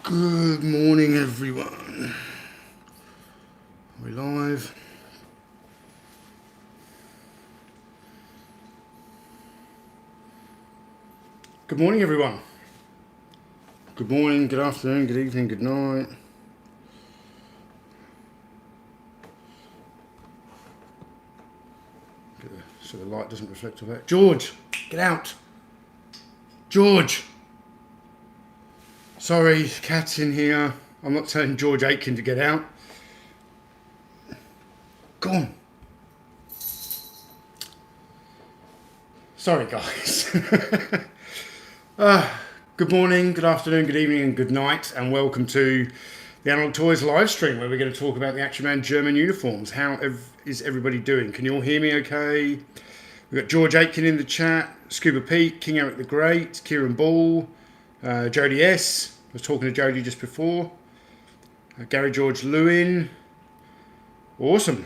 Good morning, everyone. Are we live? Good morning, everyone. Good morning, good afternoon, good evening, good night. So the light doesn't reflect on that. George, get out. George. Sorry, cat's in here. I'm not telling George Aitken to get out. Go on. Sorry, guys. Good morning, good afternoon, good evening, and good night, and welcome to the Analog Toys live stream, where we're going to talk about the Action Man German uniforms. How is everybody doing? Can you all hear me okay? We've got George Aitken in the chat, Scuba Pete, King Eric the Great, Kieran Ball, Jody S. I was talking to Jody just before. Gary George Lewin. Awesome.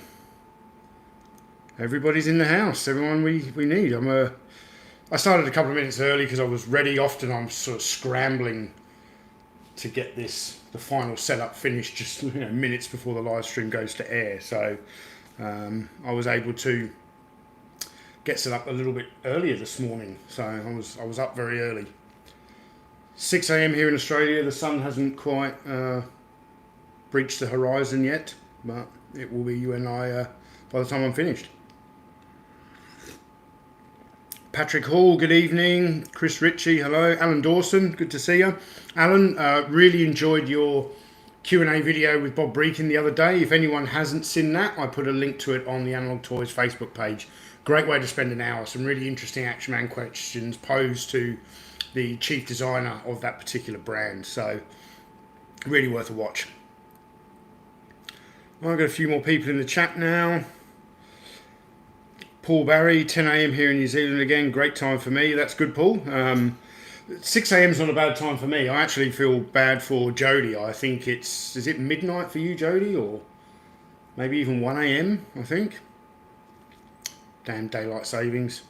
Everybody's in the house. Everyone we need. I started a couple of minutes early because I was ready. Often I'm sort of scrambling to get the final setup finished just minutes before the live stream goes to air. So I was able to get set up a little bit earlier this morning. So I was up very early. 6 a.m. here in Australia. The sun hasn't quite breached the horizon yet, but it will be you and I by the time I'm finished. Patrick Hall, good evening. Chris Ritchie, hello. Alan Dawson, good to see you. Alan, really enjoyed your Q&A video with Bob Breakin the other day. If anyone hasn't seen that, I put a link to it on the Analog Toys Facebook page. Great way to spend an hour. Some really interesting Action Man questions posed to the chief designer of that particular brand. So, really worth a watch. I've got a few more people in the chat now. Paul Barry, 10 a.m. here in New Zealand again. Great time for me. That's good, Paul. 6 a.m. is not a bad time for me. I actually feel bad for Jody. I think is it midnight for you, Jody? Or maybe even 1 a.m., I think. Damn daylight savings.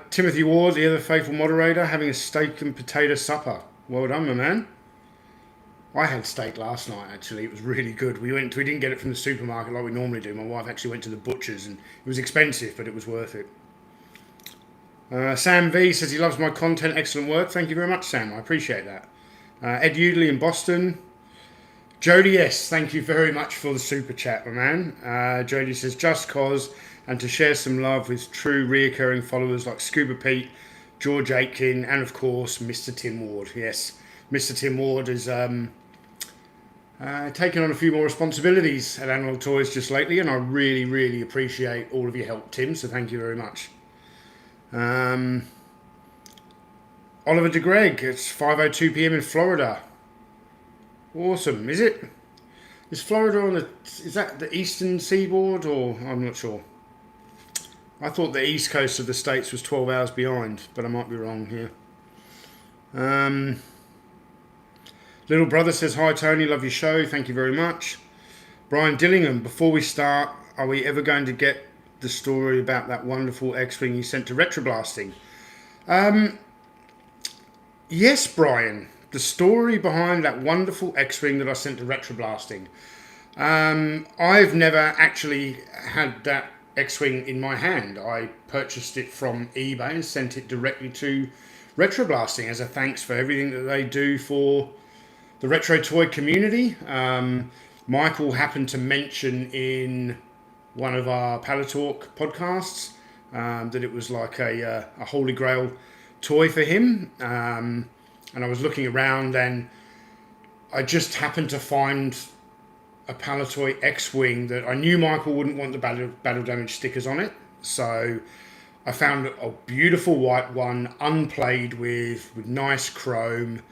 Timothy Ward, the other faithful moderator, having a steak and potato supper. Well done, my man. I had steak last night, actually. It was really good. We didn't get it from the supermarket like we normally do. My wife actually went to the butcher's, and it was expensive, but it was worth it. Sam V says he loves my content. Excellent work. Thank you very much, Sam. I appreciate that. Ed Udley in Boston. Jody S, thank you very much for the super chat, my man. Jody says, just cause, and to share some love with true reoccurring followers like Scuba Pete, George Aitken, and of course, Mr. Tim Ward. Yes, Mr. Tim Ward has taken on a few more responsibilities at Analog Toys just lately, and I really, really appreciate all of your help, Tim, so thank you very much. Oliver DeGreg, it's 5:02 p.m. in Florida. Awesome. Is Florida is that the eastern seaboard, or I'm not sure. I thought the east coast of the States was 12 hours behind, but I might be wrong here. Little brother says, hi Tony, love your show, thank you very much. Brian Dillingham, before we start, are we ever going to get the story about that wonderful X-Wing you sent to Retroblasting? Yes, Brian. The story behind that wonderful X-Wing that I sent to Retroblasting. I've never actually had that X-Wing in my hand. I purchased it from eBay and sent it directly to Retroblasting as a thanks for everything that they do for the retro toy community. Michael happened to mention in one of our Palatalk podcasts that it was like a holy grail toy for him. And I was looking around and I just happened to find a Palatoy X-Wing that I knew Michael wouldn't want the battle damage stickers on it. So I found a beautiful white one, unplayed with nice chrome,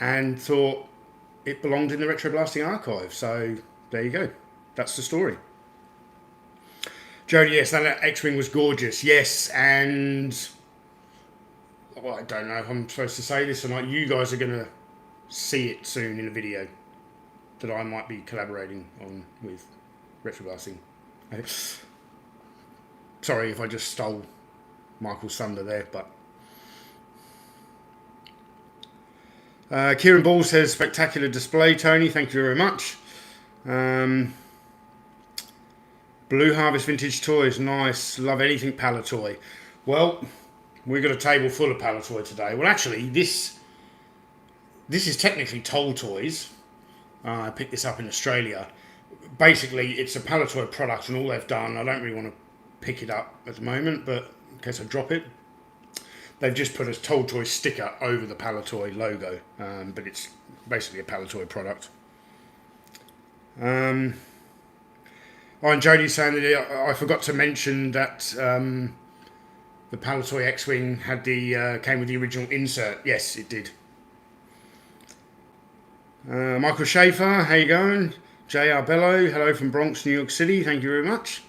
and thought it belonged in the Retroblasting archive. So there you go. That's the story. Jody, yes, that X-Wing was gorgeous. Yes, and well, I don't know if I'm supposed to say this or not. You guys are going to see it soon in a video that I might be collaborating on with Retroblasting. Sorry if I just stole Michael's thunder there, but Kieran Ball says, spectacular display, Tony. Thank you very much. Blue Harvest Vintage Toys, nice. Love anything Palatoy. Well, we've got a table full of Palatoy today. Well, actually, this is technically Toll Toys. I picked this up in Australia. Basically, it's a Palatoy product, and all they've done, I don't really want to pick it up at the moment, but in case I drop it, they've just put a Toll Toys sticker over the Palatoy logo, but it's basically a Palatoy product. Oh, and Jodie's saying that I forgot to mention that the Palatoy X-Wing had came with the original insert. Yes, it did. Michael Schaefer, how you going? J.R. Bello, hello from Bronx, New York City. Thank you very much.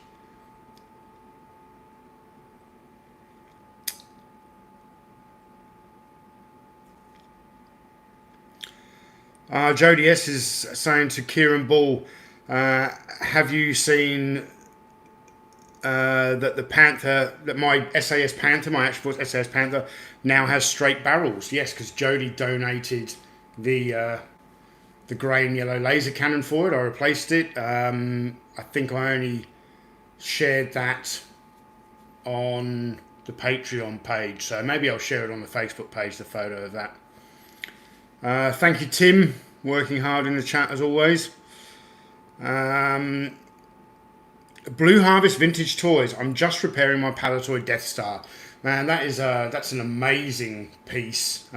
Jodie S is saying to Kieran Ball, have you seen that the Panther, that my SAS Panther, my Action Force SAS Panther, now has straight barrels? Yes, because Jodie donated the grey and yellow laser cannon for it. I replaced it. I think I only shared that on the Patreon page, so maybe I'll share it on the Facebook page, the photo of that. Thank you, Tim, working hard in the chat as always. Blue Harvest Vintage Toys. I'm just repairing my Palatoy Death Star. Man, that's an amazing piece.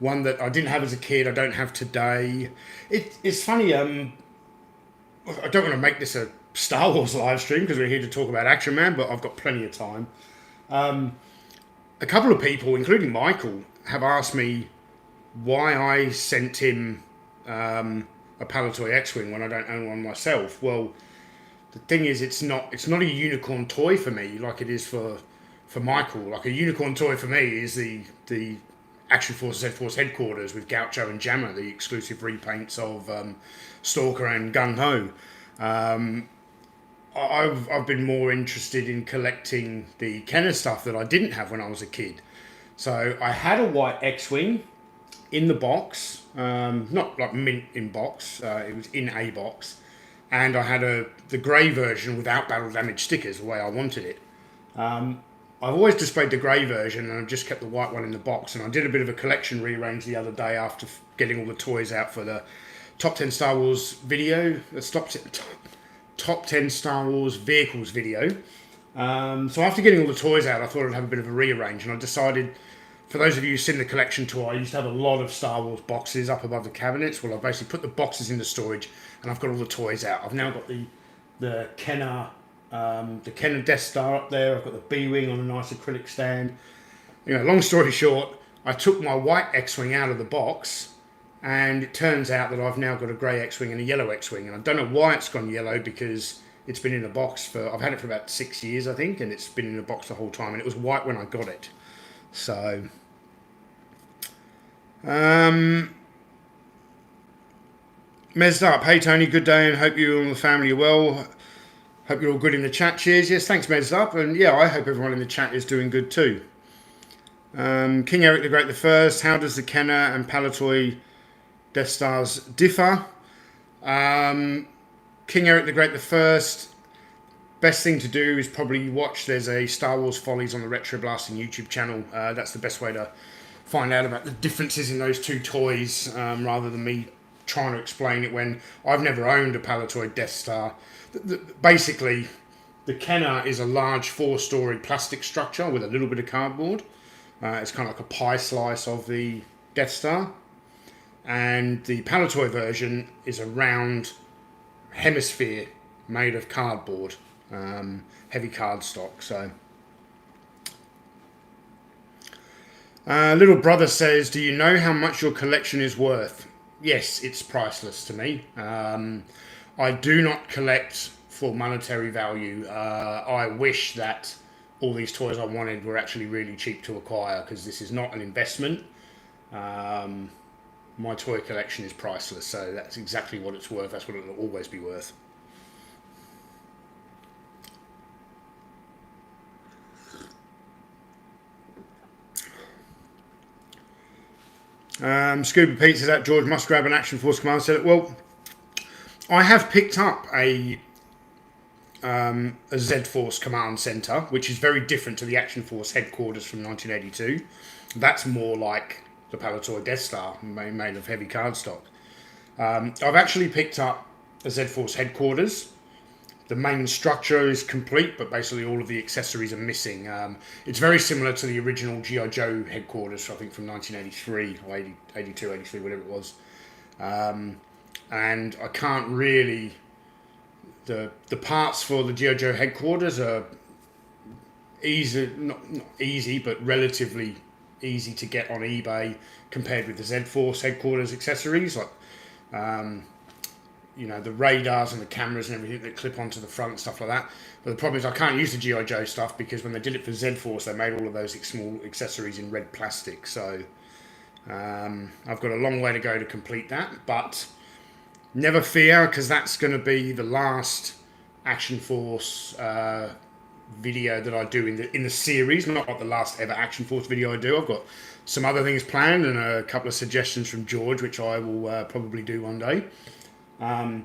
One that I didn't have as a kid. I don't have today. It's funny. I don't want to make this a Star Wars live stream because we're here to talk about Action Man, but I've got plenty of time. A couple of people, including Michael, have asked me why I sent him a Palatoy X-Wing when I don't own one myself. Well, the thing is, it's not a unicorn toy for me like it is for Michael. Like a unicorn toy for me is the Action Forces Z-Force headquarters with Gaucho and Jammer, the exclusive repaints of Stalker and Gung Ho. I've been more interested in collecting the Kenner stuff that I didn't have when I was a kid. So I had a white X-Wing in the box, not like mint in box, it was in a box, and I had the grey version without battle damage stickers the way I wanted it. I've always displayed the grey version, and I've just kept the white one in the box, and I did a bit of a collection rearrange the other day after getting all the toys out for the Top 10 Star Wars video, Top 10 Star Wars vehicles video. So after getting all the toys out, I thought I'd have a bit of a rearrange, and I decided, for those of you who've seen the collection tour, I used to have a lot of Star Wars boxes up above the cabinets. Well, I basically put the boxes into storage, and I've got all the toys out. I've now got the Kenner Death Star up there. I've got the B-Wing on a nice acrylic stand. You know, long story short, I took my white X-Wing out of the box, and it turns out that I've now got a grey X-Wing and a yellow X-Wing. And I don't know why it's gone yellow, because it's been in a box I've had it for about 6 years, I think, and it's been in a box the whole time, and it was white when I got it. So, Messed up. Hey Tony, good day, and hope you and the family are well. Hope you're all good in the chat. Cheers. Yes, thanks, Messed up, and yeah, I hope everyone in the chat is doing good too. King Eric the Great the First. How does the Kenner and Palatoy Death Stars differ? King Eric the Great the First. Best thing to do is probably watch. There's a Star Wars Follies on the Retro Blasting YouTube channel. That's the best way to find out about the differences in those two toys, rather than me trying to explain it when I've never owned a Palatoy Death Star. Basically, the Kenner is a large 4-story plastic structure with a little bit of cardboard. It's kind of like a pie slice of the Death Star. And the Palatoy version is a round hemisphere made of cardboard. Heavy cardstock. So, little brother says, do you know how much your collection is worth? Yes, it's priceless to me. I do not collect for monetary value. I wish that all these toys I wanted were actually really cheap to acquire, because this is not an investment. My toy collection is priceless, so that's exactly what it's worth. That's what it'll always be worth. Scuba Pete says that George must grab an Action Force command center. Well, I have picked up a Z-Force command center, which is very different to the Action Force headquarters from 1982. That's more like the Palatoy Death Star, made of heavy cardstock. I've actually picked up a Z-Force headquarters. The main structure is complete, but basically all of the accessories are missing. It's very similar to the original G.I. Joe headquarters, I think from 1983 or 82, 83, whatever it was. And I can't really... The parts for the G.I. Joe headquarters are easy, not easy, but relatively easy to get on eBay compared with the Z-Force headquarters accessories, like you know, the radars and the cameras and everything that clip onto the front and stuff like that. But the problem is I can't use the G.I. Joe stuff because when they did it for Z-Force, they made all of those small accessories in red plastic. So I've got a long way to go to complete that, but never fear, because that's going to be the last Action Force video that I do in the series, not the last ever Action Force video I do. I've got some other things planned and a couple of suggestions from George, which I will probably do one day. And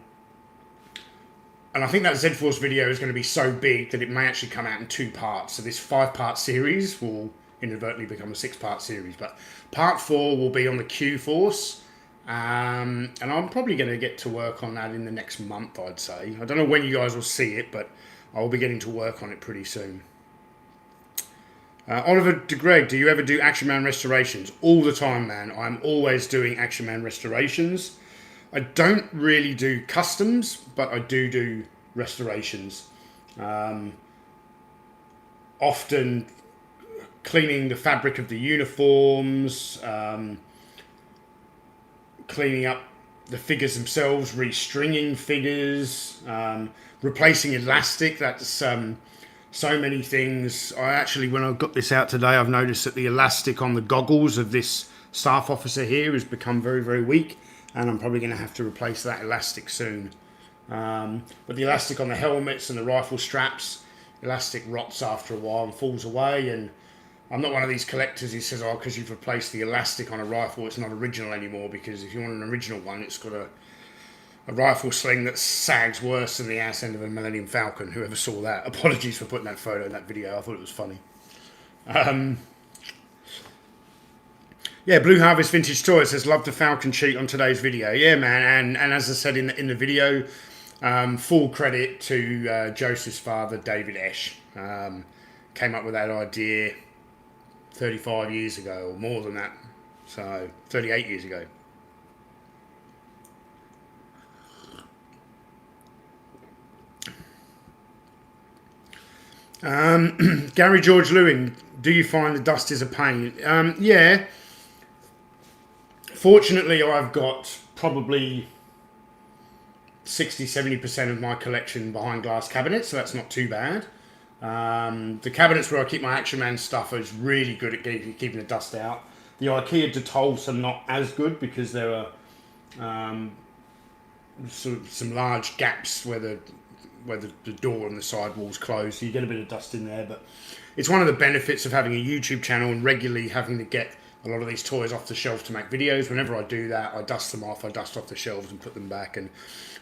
I think that Z-Force video is going to be so big that it may actually come out in 2 parts. So this 5-part series will inadvertently become a 6-part series. But part 4 will be on the Q-Force. And I'm probably going to get to work on that in the next month, I'd say. I don't know when you guys will see it, but I'll be getting to work on it pretty soon. Oliver DeGreg, do you ever do Action Man restorations? All the time, man. I'm always doing Action Man restorations. I don't really do customs, but I do restorations. Often cleaning the fabric of the uniforms, cleaning up the figures themselves, restringing figures, replacing elastic. That's so many things. I actually, when I got this out today, I've noticed that the elastic on the goggles of this staff officer here has become very, very weak. And I'm probably going to have to replace that elastic soon. But the elastic on the helmets and the rifle straps, elastic rots after a while and falls away. And I'm not one of these collectors who says, oh, because you've replaced the elastic on a rifle, it's not original anymore. Because if you want an original one, it's got a rifle sling that sags worse than the ass end of a Millennium Falcon. Whoever saw that. Apologies for putting that photo in that video. I thought it was funny. Yeah, Blue Harvest Vintage Toys says, love the Falcon cheat on today's video. Yeah, man, and as I said in the video, full credit to Joseph's father, David Esch. Came up with that idea 35 years ago, or more than that. So, 38 years ago. Gary George Lewin, do you find the dust is a pain? Yeah. Fortunately, I've got probably 60-70% of my collection behind glass cabinets, so that's not too bad. The cabinets where I keep my Action Man stuff is really good at keeping the dust out. The IKEA Detolfs are not as good because there are sort of some large gaps where the door and the sidewall's closed, so you get a bit of dust in there. But it's one of the benefits of having a YouTube channel and regularly having to get a lot of these toys off the shelf to make videos. Whenever I do that, I dust them off, I dust off the shelves and put them back. And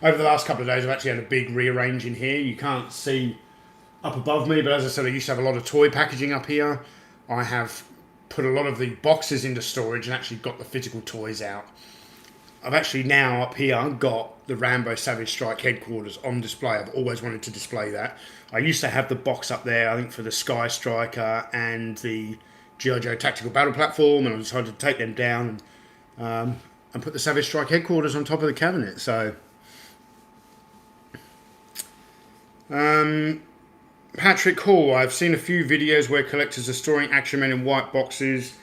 over the last couple of days, I've actually had a big rearrange in here. You can't see up above me, but as I said, I used to have a lot of toy packaging up here. I have put a lot of the boxes into storage and actually got the physical toys out. I've actually now up here got the Rambo Savage Strike headquarters on display. I've always wanted to display that. I used to have the box up there, I think, for the Sky Striker and the G.I. Joe Tactical Battle Platform, and I decided to take them down and put the Savage Strike headquarters on top of the cabinet. So, Patrick Hall, I've seen a few videos where collectors are storing Action Men in white boxes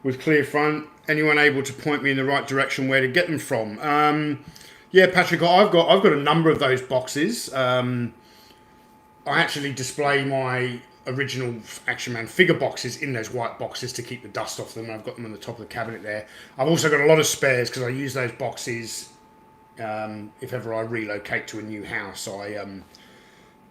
with clear front. Anyone able to point me in the right direction where to get them from? Yeah, Patrick, I've got a number of those boxes. I actually display my original Action Man figure boxes in those white boxes to keep the dust off them. I've got them on the top of the cabinet there. I've also got a lot of spares because I use those boxes if ever I relocate to a new house.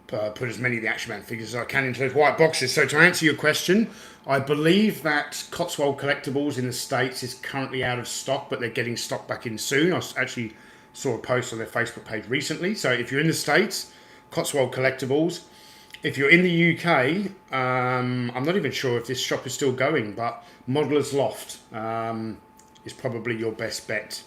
put as many of the Action Man figures as I can into those white boxes. So to answer your question, I believe that Cotswold Collectibles in the States is currently out of stock, but they're getting stock back in soon. I actually saw a post on their Facebook page recently. So if you're in the States, Cotswold Collectibles. If you're in the UK, I'm not even sure if this shop is still going, but Modeller's Loft is probably your best bet.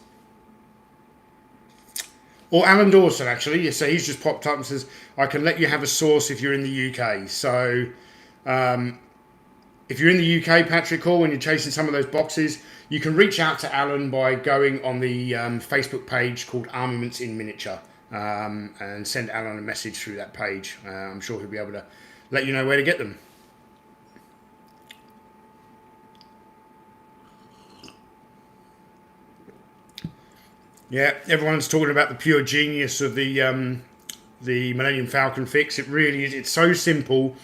Or Alan Dawson, actually. So he's just popped up and says, I can let you have a source if you're in the UK. So if you're in the UK, Patrick Hall, when you're chasing some of those boxes, you can reach out to Alan by going on the Facebook page called Armaments in Miniature and send Alan a message through that page. I'm sure he'll be able to let you know where to get them. Yeah, everyone's talking about the pure genius of the Millennium Falcon fix. It really is. It's so simple,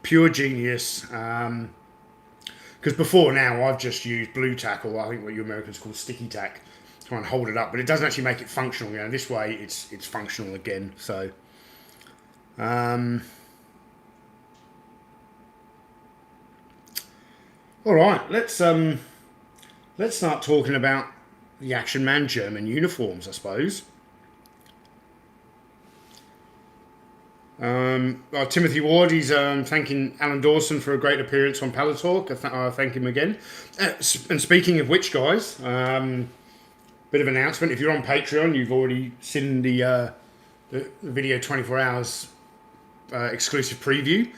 pure genius. Because before now, I've just used blue tack, or I think what you Americans call sticky tack, to try and hold it up. But it doesn't actually make it functional. You know, this way it's functional again. So, all right, let's start talking about the Action Man German uniforms, I suppose. Timothy Ward, he's thanking Alan Dawson for a great appearance on Palatalk. I thank him again. And speaking of which, guys, bit of an announcement. If you're on Patreon, you've already seen the video 24 hours exclusive preview.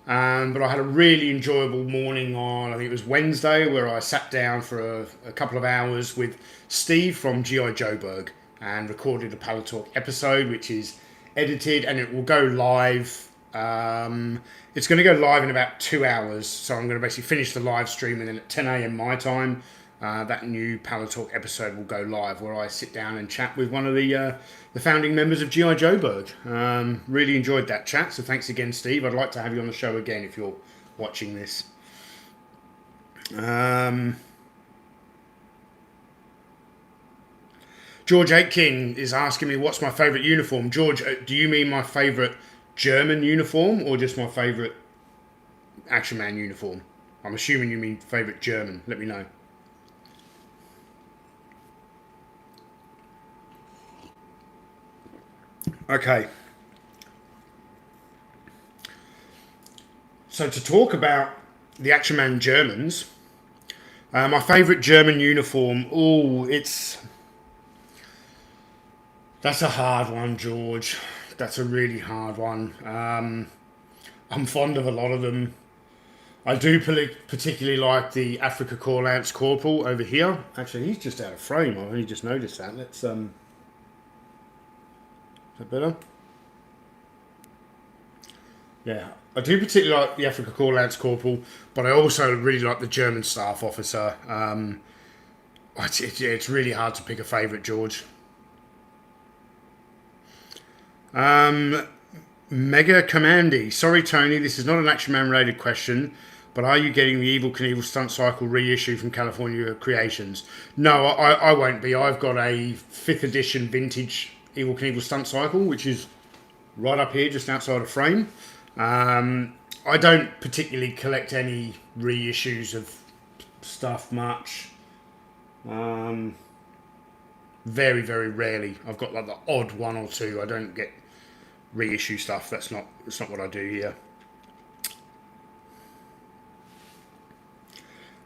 But I had a really enjoyable morning on, I think it was Wednesday, where I sat down for a couple of hours with Steve from G.I. Joburg and recorded a Palatalk episode, which is edited and it will go live. It's going to go live in about 2 hours. So I'm going to basically finish the live stream, and then at 10 a.m. my time, that new Palatalk episode will go live, where I sit down and chat with one of the founding members of G.I. Joburg. Really enjoyed that chat, so thanks again, Steve. I'd like to have you on the show again if you're watching this. George Aitken is asking me what's my favourite uniform. George, do you mean my favourite German uniform or just my favourite Action Man uniform? I'm assuming you mean favourite German. Let me know. Okay. So to talk about the Action Man Germans, my favourite German uniform, that's a hard one, George. That's a really hard one. I'm fond of a lot of them. I do particularly like the Afrika Korps Lance Corporal over here. Actually, he's just out of frame. I've only just noticed that. Let's, is that better? Yeah. I do particularly like the Afrika Korps Lance Corporal, but I also really like the German Staff Officer. It's really hard to pick a favourite, George. Mega Commandy. Sorry, Tony, this is not an Action Man related question, but are you getting the Evil Knievel Stunt Cycle reissue from California Creations? No, I won't be. I've got a 5th edition vintage Evil Knievel Stunt Cycle, which is right up here, just outside of frame. I don't particularly collect any reissues of stuff much. Very, very rarely. I've got like the odd one or two. I don't get reissue stuff. That's not what I do here.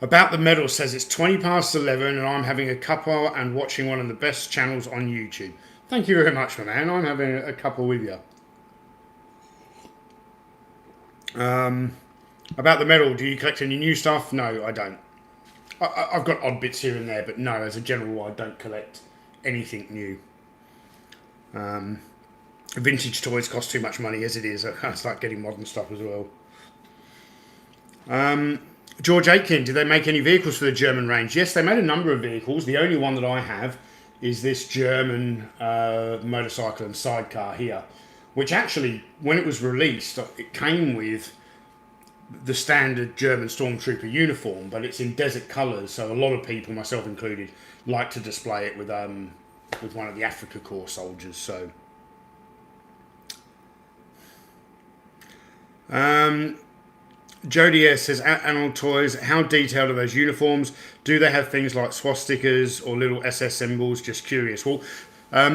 About the Medal says it's 20 past 11 and I'm having a cuppa and watching one of the best channels on YouTube. Thank you very much, my man. I'm having a cuppa with you. About the Medal, do you collect any new stuff? No, I don't. I've got odd bits here and there, but no, as a general rule, I don't collect anything new. Vintage toys cost too much money as it is. I can't start getting modern stuff as well. George Aitken, did they make any vehicles for the German range? Yes, they made a number of vehicles. The only one that I have is this German motorcycle and sidecar here, which actually, when it was released, it came with the standard German Stormtrooper uniform, but it's in desert colours, so a lot of people, myself included, like to display it with one of the Afrika Korps soldiers. So Jody S says, at Animal Toys, how detailed are those uniforms? Do they have things like swastikas or little SS symbols? Just curious. Well,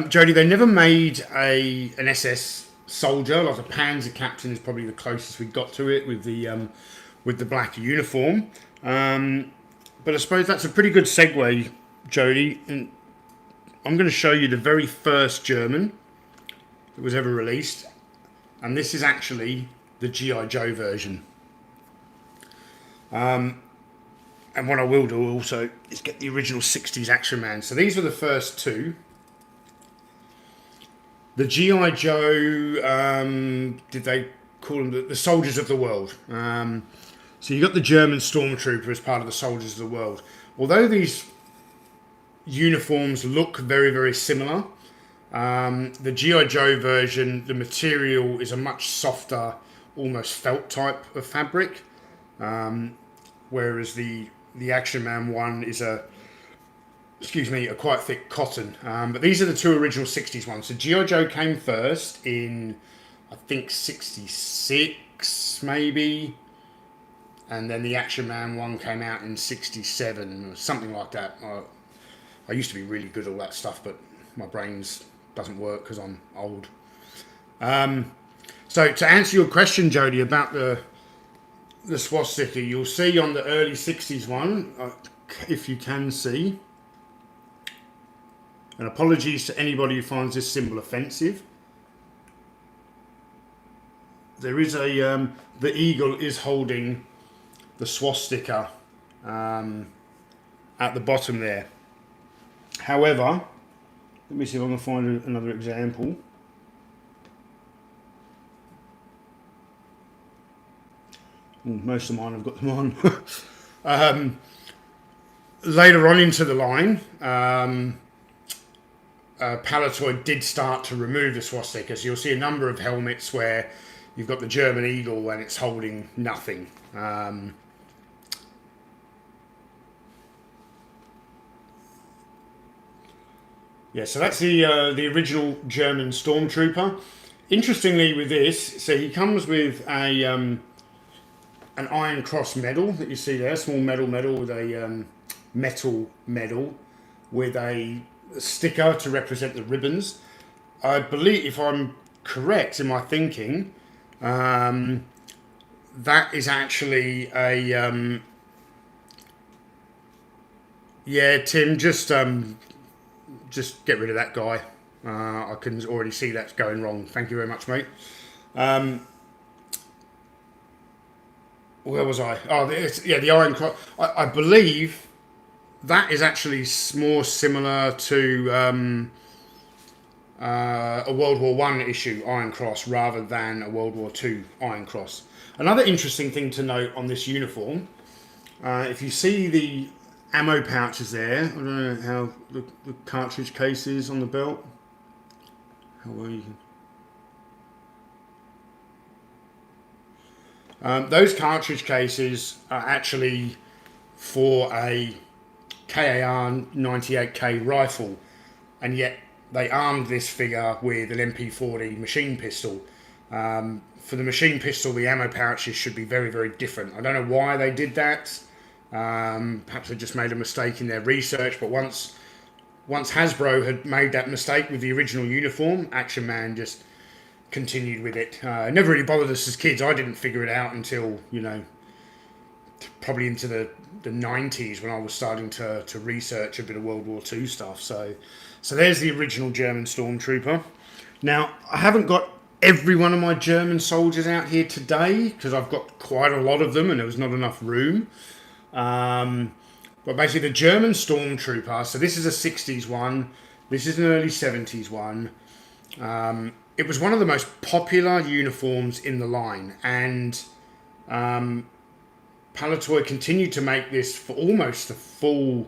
Jody, they never made an SS soldier. Like a Panzer captain is probably the closest we got to it with the black uniform. But I suppose that's a pretty good segue, Jody. And I'm going to show you the very first German that was ever released. And this is actually the G.I. Joe version. And what I will do also is get the original 60s Action Man. So these were the first two. The G.I. Joe, did they call them the Soldiers of the World? So you got the German Stormtrooper as part of the Soldiers of the World. Although these uniforms look very, very similar, the G.I. Joe version, the material is a much softer, almost felt type of fabric. Whereas the Action Man one is a quite thick cotton. But these are the two original 60s ones. So G.I. Joe came first in, I think, 66 maybe. And then the Action Man one came out in 67 or something like that. I used to be really good at all that stuff, but my brains doesn't work because I'm old. So to answer your question, Jody, about the swastika, you'll see on the early 60s one, if you can see, and apologies to anybody who finds this symbol offensive, there is the eagle is holding the swastika at the bottom there. However, let me see if I can find another example. Most of mine have got them on. Later on into the line, Palitoy did start to remove the swastika. So you'll see a number of helmets where you've got the German eagle and it's holding nothing. Yeah, so that's the original German Stormtrooper. Interestingly, with this, so he comes with an Iron Cross medal that you see there, small medal with a metal medal with a sticker to represent the ribbons. I believe, if I'm correct in my thinking, that is actually a yeah, Tim, just get rid of that guy. I can already see that's going wrong. Thank you very much, mate. Where was I? Oh, the Iron Cross. I believe that is actually more similar to a World War One issue Iron Cross rather than a World War Two Iron Cross. Another interesting thing to note on this uniform, if you see the ammo pouches there, I don't know how the cartridge case is on the belt. How well you can. Those cartridge cases are actually for a KAR 98K rifle, and yet they armed this figure with an MP40 machine pistol. For the machine pistol, the ammo pouches should be very, very different. I don't know why they did that. Perhaps they just made a mistake in their research, but once Hasbro had made that mistake with the original uniform, Action Man just continued with it. It never really bothered us as kids. I didn't figure it out until, probably into the 90s when I was starting to research a bit of World War II stuff. So there's the original German Stormtrooper. Now, I haven't got every one of my German soldiers out here today because I've got quite a lot of them and there was not enough room. But basically the German Stormtrooper, so this is a 60s one, this is an early 70s one. It was one of the most popular uniforms in the line, and Palitoy continued to make this for almost the full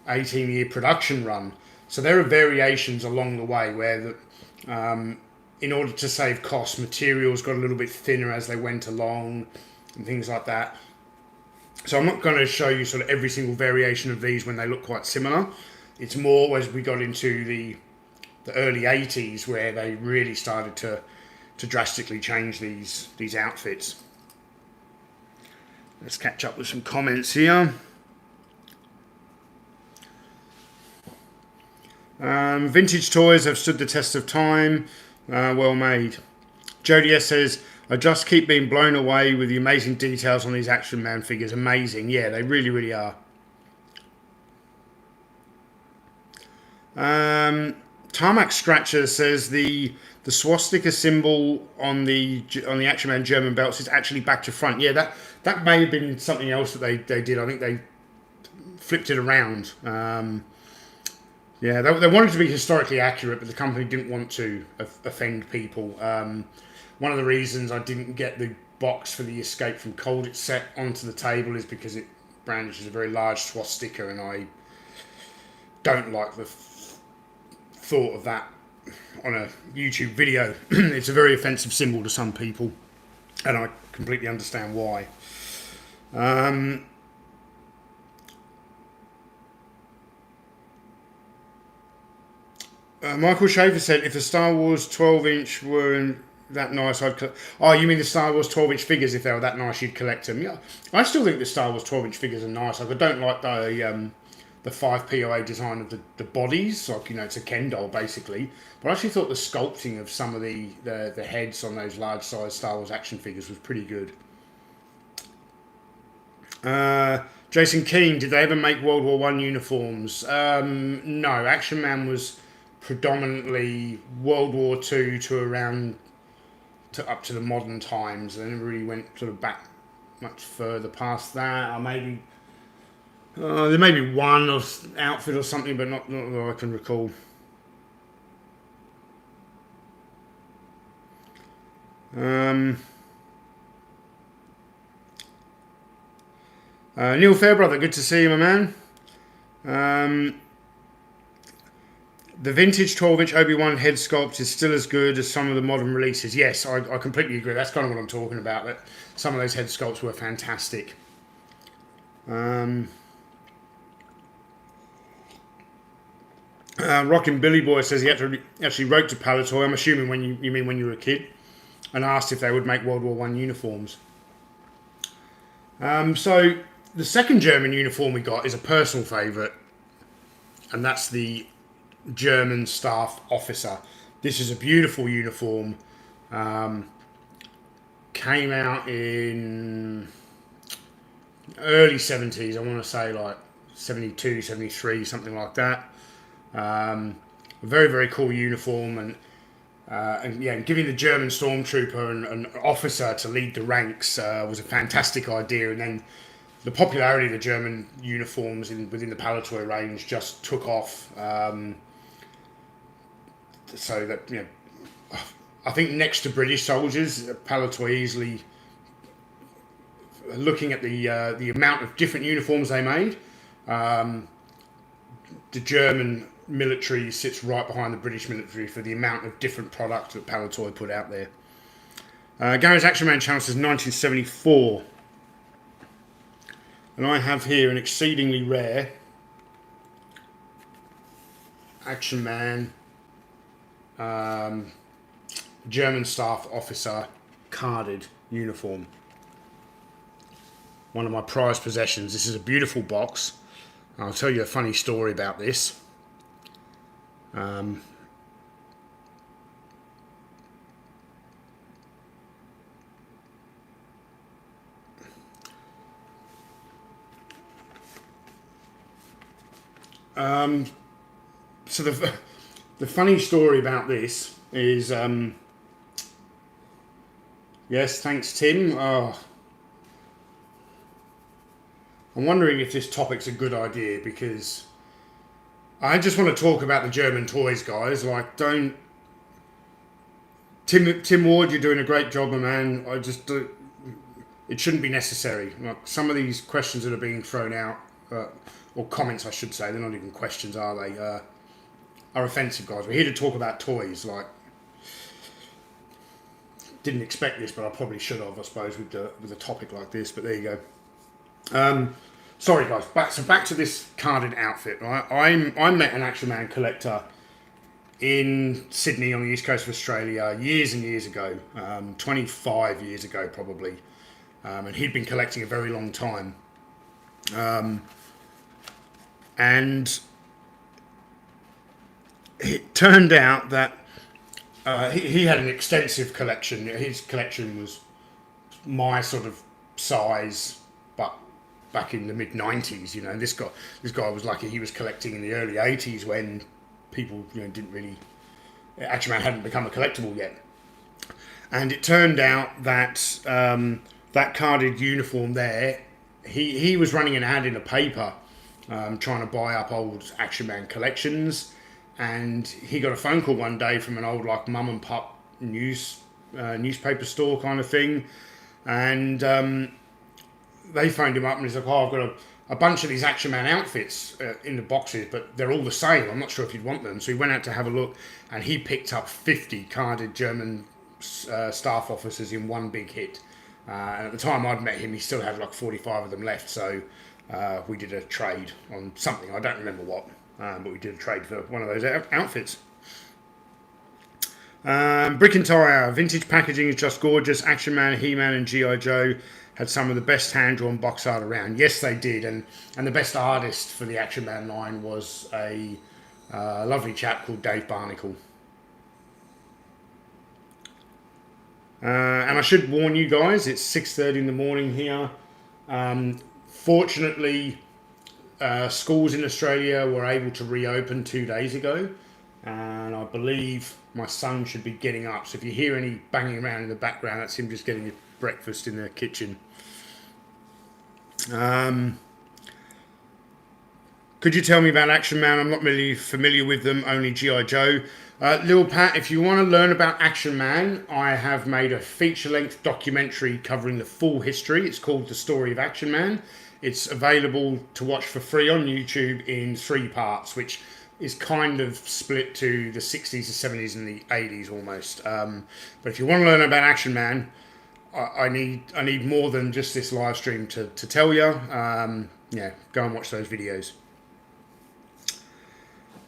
18-year production run. So there are variations along the way where in order to save costs, materials got a little bit thinner as they went along and things like that. So I'm not going to show you sort of every single variation of these when they look quite similar. It's more as we got into the early 80s where they really started to drastically change these outfits. Let's catch up with some comments here. Vintage toys have stood the test of time. Well made. Jody S says, I just keep being blown away with the amazing details on these Action Man figures. Amazing. Yeah, they really, really are. Tarmac Scratcher says the swastika symbol on the Action Man German belts is actually back to front. Yeah, that may have been something else that they did. I think they flipped it around. Yeah, they wanted to be historically accurate, but the company didn't want to offend people. One of the reasons I didn't get the box for the Escape from Colditz set onto the table is because it brandishes a very large swastika, and I don't like the thought of that on a YouTube video. It's a very offensive symbol to some people, and I completely understand why. Michael Schaefer said, if the Star Wars 12-inch weren't that nice, I'd... Oh, you mean the Star Wars 12-inch figures? If they were that nice, you'd collect them. Yeah, I still think the Star Wars 12-inch figures are nice. Like, I don't like the 5 POA design of the bodies. Like, you know, it's a Ken doll, basically. But I actually thought the sculpting of some of the heads on those large-size Star Wars action figures was pretty good. Jason Keane, did they ever make World War I uniforms? No, Action Man was predominantly World War II to around up to the modern times. They never really went sort of back much further past that. Or maybe there may be one outfit or something, but not that I can recall. Neil Fairbrother, good to see you, my man. The vintage 12-inch Obi-Wan head sculpt is still as good as some of the modern releases. Yes, I completely agree. That's kind of what I'm talking about. That some of those head sculpts were fantastic. Rockin' Billy Boy says he actually wrote to Palitoy, I'm assuming when you mean when you were a kid, and asked if they would make World War I uniforms. So the second German uniform we got is a personal favourite, and that's the German staff officer. This is a beautiful uniform. Came out in early 70s, I want to say like 72, 73, something like that. A very, very cool uniform, and giving the German stormtrooper an officer to lead the ranks was a fantastic idea. And then the popularity of the German uniforms within the Palitoy range just took off. So that, you know, I think next to British soldiers, Palitoy easily, looking at the amount of different uniforms they made, the German military sits right behind the British military for the amount of different product that Palitoy put out there. Gary's Action Man channel says 1974. And I have here an exceedingly rare Action Man German staff officer carded uniform. One of my prized possessions. This is a beautiful box. I'll tell you a funny story about this. So the funny story about this is, yes, thanks Tim. Oh, I'm wondering if this topic's a good idea, because I just want to talk about the German toys, guys. Like, don't... Tim Ward, you're doing a great job, my man. It shouldn't be necessary. Like, some of these questions that are being thrown out, or comments, I should say, they're not even questions, are they? Are offensive, guys. We're here to talk about toys. Like, didn't expect this, but I probably should have, I suppose, with a topic like this. But there you go. Sorry, guys. Back to this carded outfit. Right, I met an Action Man collector in Sydney on the east coast of Australia years and years ago, 25 years ago probably, and he'd been collecting a very long time. And it turned out that he had an extensive collection. His collection was my sort of size, but back in the mid 90s, you know. This guy was lucky. He was collecting in the early 80s when people, you know, didn't really, Action Man hadn't become a collectible yet. And it turned out that that carded uniform there, he was running an ad in a paper trying to buy up old Action Man collections, and he got a phone call one day from an old like mum and pop newspaper store kind of thing, and they phoned him up and he's like, oh, I've got a bunch of these Action Man outfits in the boxes, but they're all the same. I'm not sure if you'd want them. So he went out to have a look, and he picked up 50 carded German staff officers in one big hit. And at the time I'd met him, he still had like 45 of them left. So we did a trade on something. I don't remember what, but we did a trade for one of those outfits. Brick and Tire, vintage packaging is just gorgeous. Action Man, He-Man and G.I. Joe had some of the best hand-drawn box art around. Yes, they did, and the best artist for the Action Man line was a lovely chap called Dave Barnacle. And I should warn you guys, it's 6:30 in the morning here. Fortunately, schools in Australia were able to reopen 2 days ago, and I believe my son should be getting up. So if you hear any banging around in the background, that's him just getting his breakfast in the kitchen. Could you tell me about Action Man? I'm not really familiar with them, only G.I. Joe. Lil Pat, if you want to learn about Action Man, I have made a feature-length documentary covering the full history. It's called The Story of Action Man. It's available to watch for free on YouTube in 3 parts, which is kind of split to the 60s, the 70s and the 80s almost. But if you want to learn about Action Man, I need more than just this live stream to tell you. Yeah, go and watch those videos.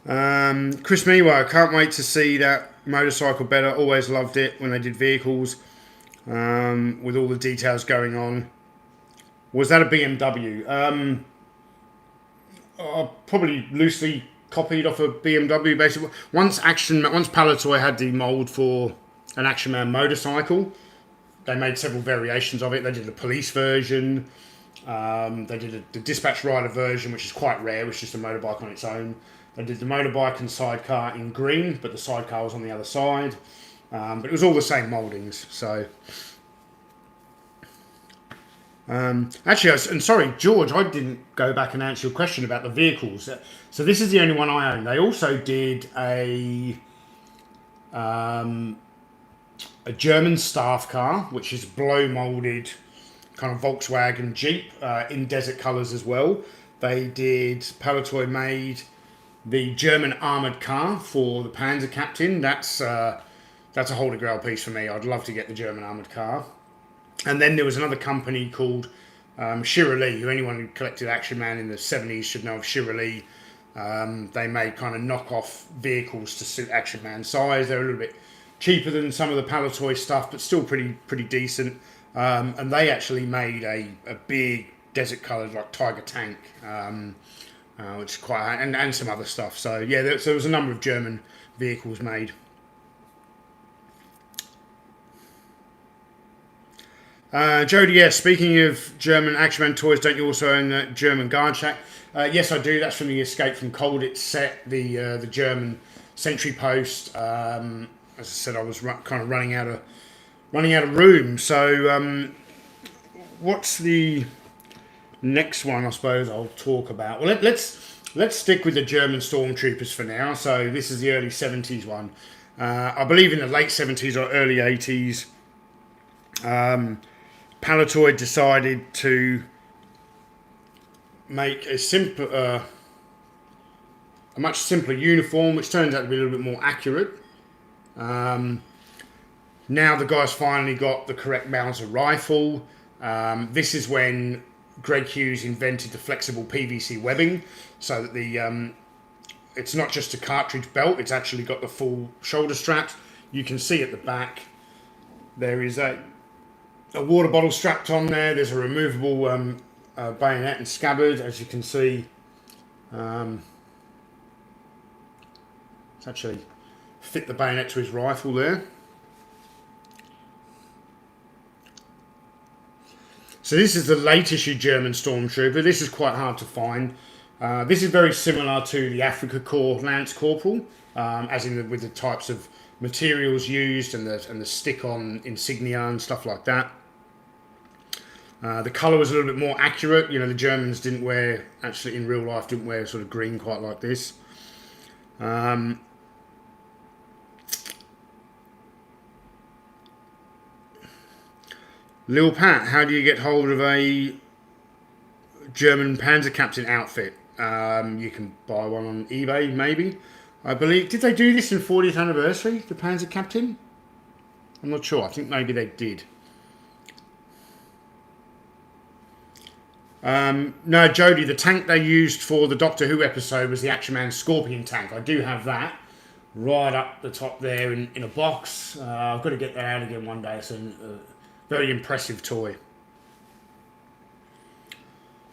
Chris Mewa, can't wait to see that motorcycle better. Always loved it when they did vehicles with all the details going on. Was that a BMW? Probably loosely copied off a BMW. Basically, once Palitoy had the mold for an Action Man motorcycle, they made several variations of it. They did the police version. They did the dispatch rider version, which is quite rare, which is just a motorbike on its own. They did the motorbike and sidecar in green, but the sidecar was on the other side. But it was all the same mouldings. So, actually, and sorry, George, I didn't go back and answer your question about the vehicles. So this is the only one I own. They also did a German staff car, which is blow moulded kind of Volkswagen Jeep in desert colours as well. They did, Palitoy made the German armoured car for the Panzer Captain. That's a holy grail piece for me. I'd love to get the German armoured car. And then there was another company called Shira Lee, who anyone who collected Action Man in the 70s should know of Shira Lee. They made kind of knockoff vehicles to suit Action Man's size. They're a little bit cheaper than some of the Palitoy stuff, but still pretty decent. And they actually made a big desert coloured like Tiger tank, which is quite, and some other stuff. So yeah, there was a number of German vehicles made. Jody, yes, speaking of German Action Man toys, don't you also own the German Guard Shack? Yes, I do. That's from the Escape from Colditz set, the German sentry post. As I said, I was kind of running out of room. So what's the next one? I suppose I'll talk about. Well, let's stick with the German stormtroopers for now. So this is the early 70s one. I believe in the late 70s or early 80s. Palitoy decided to make a much simpler uniform, which turns out to be a little bit more accurate. Now the guy's finally got the correct Mauser rifle. This is when Greg Hughes invented the flexible PVC webbing, so that it's not just a cartridge belt, it's actually got the full shoulder straps. You can see at the back there is a water bottle strapped on there. There's a removable bayonet and scabbard, as you can see. It's actually fit the bayonet to his rifle there. So this is the late issue German Stormtrooper. This is quite hard to find. This is very similar to the Afrika Korps Lance Corporal, as in with the types of materials used and the stick-on insignia and stuff like that. The colour was a little bit more accurate. You know, the Germans didn't wear, actually in real life, didn't wear sort of green quite like this. Lil Pat, how do you get hold of a German Panzer Captain outfit? You can buy one on eBay, maybe. I believe, did they do this in 40th anniversary, the Panzer Captain? I'm not sure. I think maybe they did. No, Jody, the tank they used for the Doctor Who episode was the Action Man Scorpion tank. I do have that right up the top there in a box. I've got to get that out again one day. It's a very impressive toy.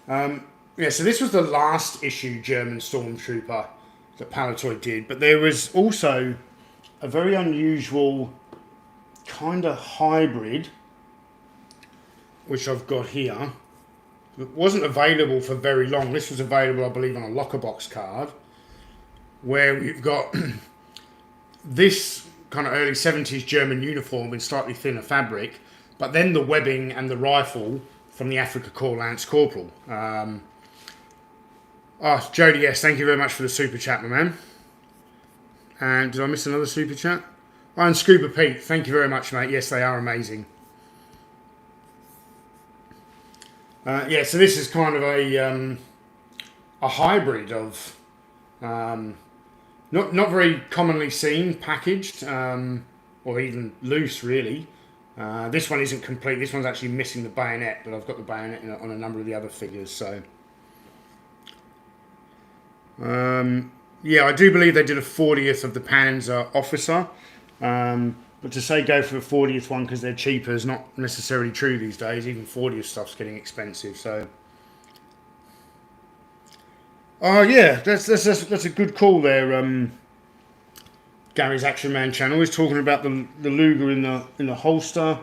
Yeah, so this was the last issue German Stormtrooper that Palitoy did, but there was also a very unusual kind of hybrid, which I've got here. It wasn't available for very long. This was available, I believe, on a locker box card, where we've got this kind of early 70s German uniform in slightly thinner fabric, but then the webbing and the rifle from the Afrika Korps Lance Corporal. Oh, Jody, yes, thank you very much for the super chat, my man. And did I miss another super chat? Oh, and Scuba Pete, thank you very much, mate. Yes, they are amazing. Yeah, so this is kind of a hybrid of not very commonly seen, packaged, or even loose, really. This one isn't complete. This one's actually missing the bayonet, but I've got the bayonet on a number of the other figures. So, yeah, I do believe they did a 40th of the Panzer Officer. But to say go for the 40th one because they're cheaper is not necessarily true these days. Even 40th stuff's getting expensive. So, oh yeah, that's a good call there. Gary's Action Man channel. He's talking about the Luger in the holster.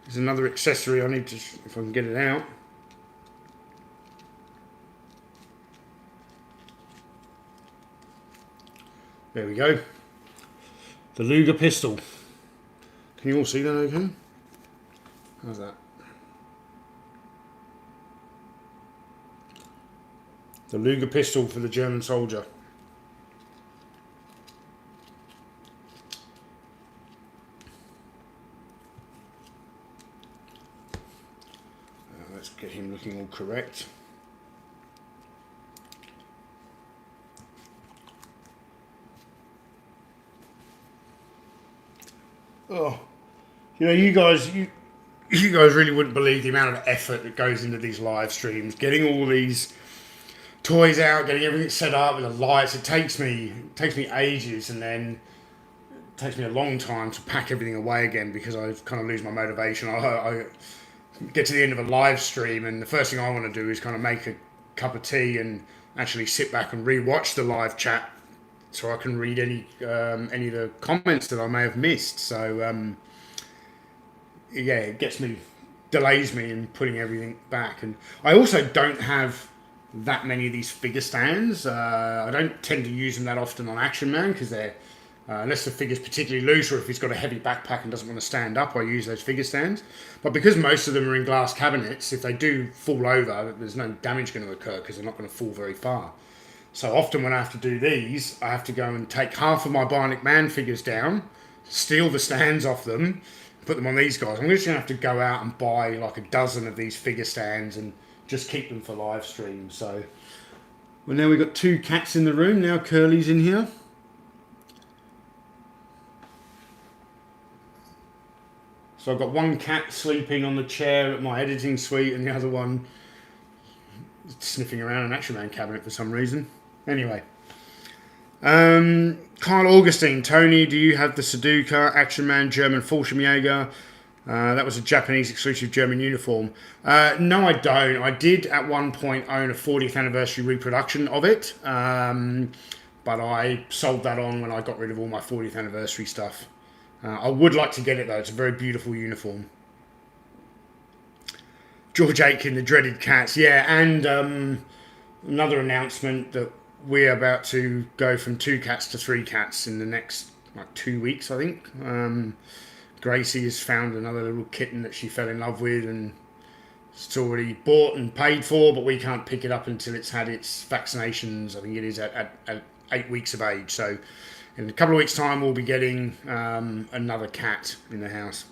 There's another accessory I need to, if I can get it out. There we go. The Luger pistol. Can you all see that okay? How's that? The Luger pistol for the German soldier. Let's get him looking all correct. Oh, you know, you guys really wouldn't believe the amount of effort that goes into these live streams, getting all these toys out, getting everything set up with the lights. It takes me ages, and then it takes me a long time to pack everything away again because I kind of lose my motivation. I get to the end of a live stream, and the first thing I want to do is kind of make a cup of tea and actually sit back and re-watch the live chat, so I can read any of the comments that I may have missed. So yeah, it delays me in putting everything back. And I also don't have that many of these figure stands. I don't tend to use them that often on Action Man because they're unless the figure's particularly loose or if he's got a heavy backpack and doesn't want to stand up, I use those figure stands. But because most of them are in glass cabinets, if they do fall over, there's no damage going to occur because they're not going to fall very far. So often when I have to do these, I have to go and take half of my Bionic Man figures down, steal the stands off them, put them on these guys. I'm just going to have to go out and buy like a dozen of these figure stands and just keep them for live stream. So, well, now we've got two cats in the room. Now Curly's in here. So I've got one cat sleeping on the chair at my editing suite, and the other one sniffing around an Action Man cabinet for some reason. Anyway. Carl Augustine, Tony, do you have the Sudoku Action Man German Fallschirmjäger? That was a Japanese exclusive German uniform. No, I don't. I did at one point own a 40th anniversary reproduction of it, but I sold that on when I got rid of all my 40th anniversary stuff. I would like to get it though. It's a very beautiful uniform. George Aitken, the dreaded cats. Yeah, and another announcement that we're about to go from 2 cats to 3 cats in the next 2 weeks, I think. Gracie has found another little kitten that she fell in love with, and it's already bought and paid for, but we can't pick it up until it's had its vaccinations. I think it is at 8 weeks of age. So in a couple of weeks' time, we'll be getting another cat in the house.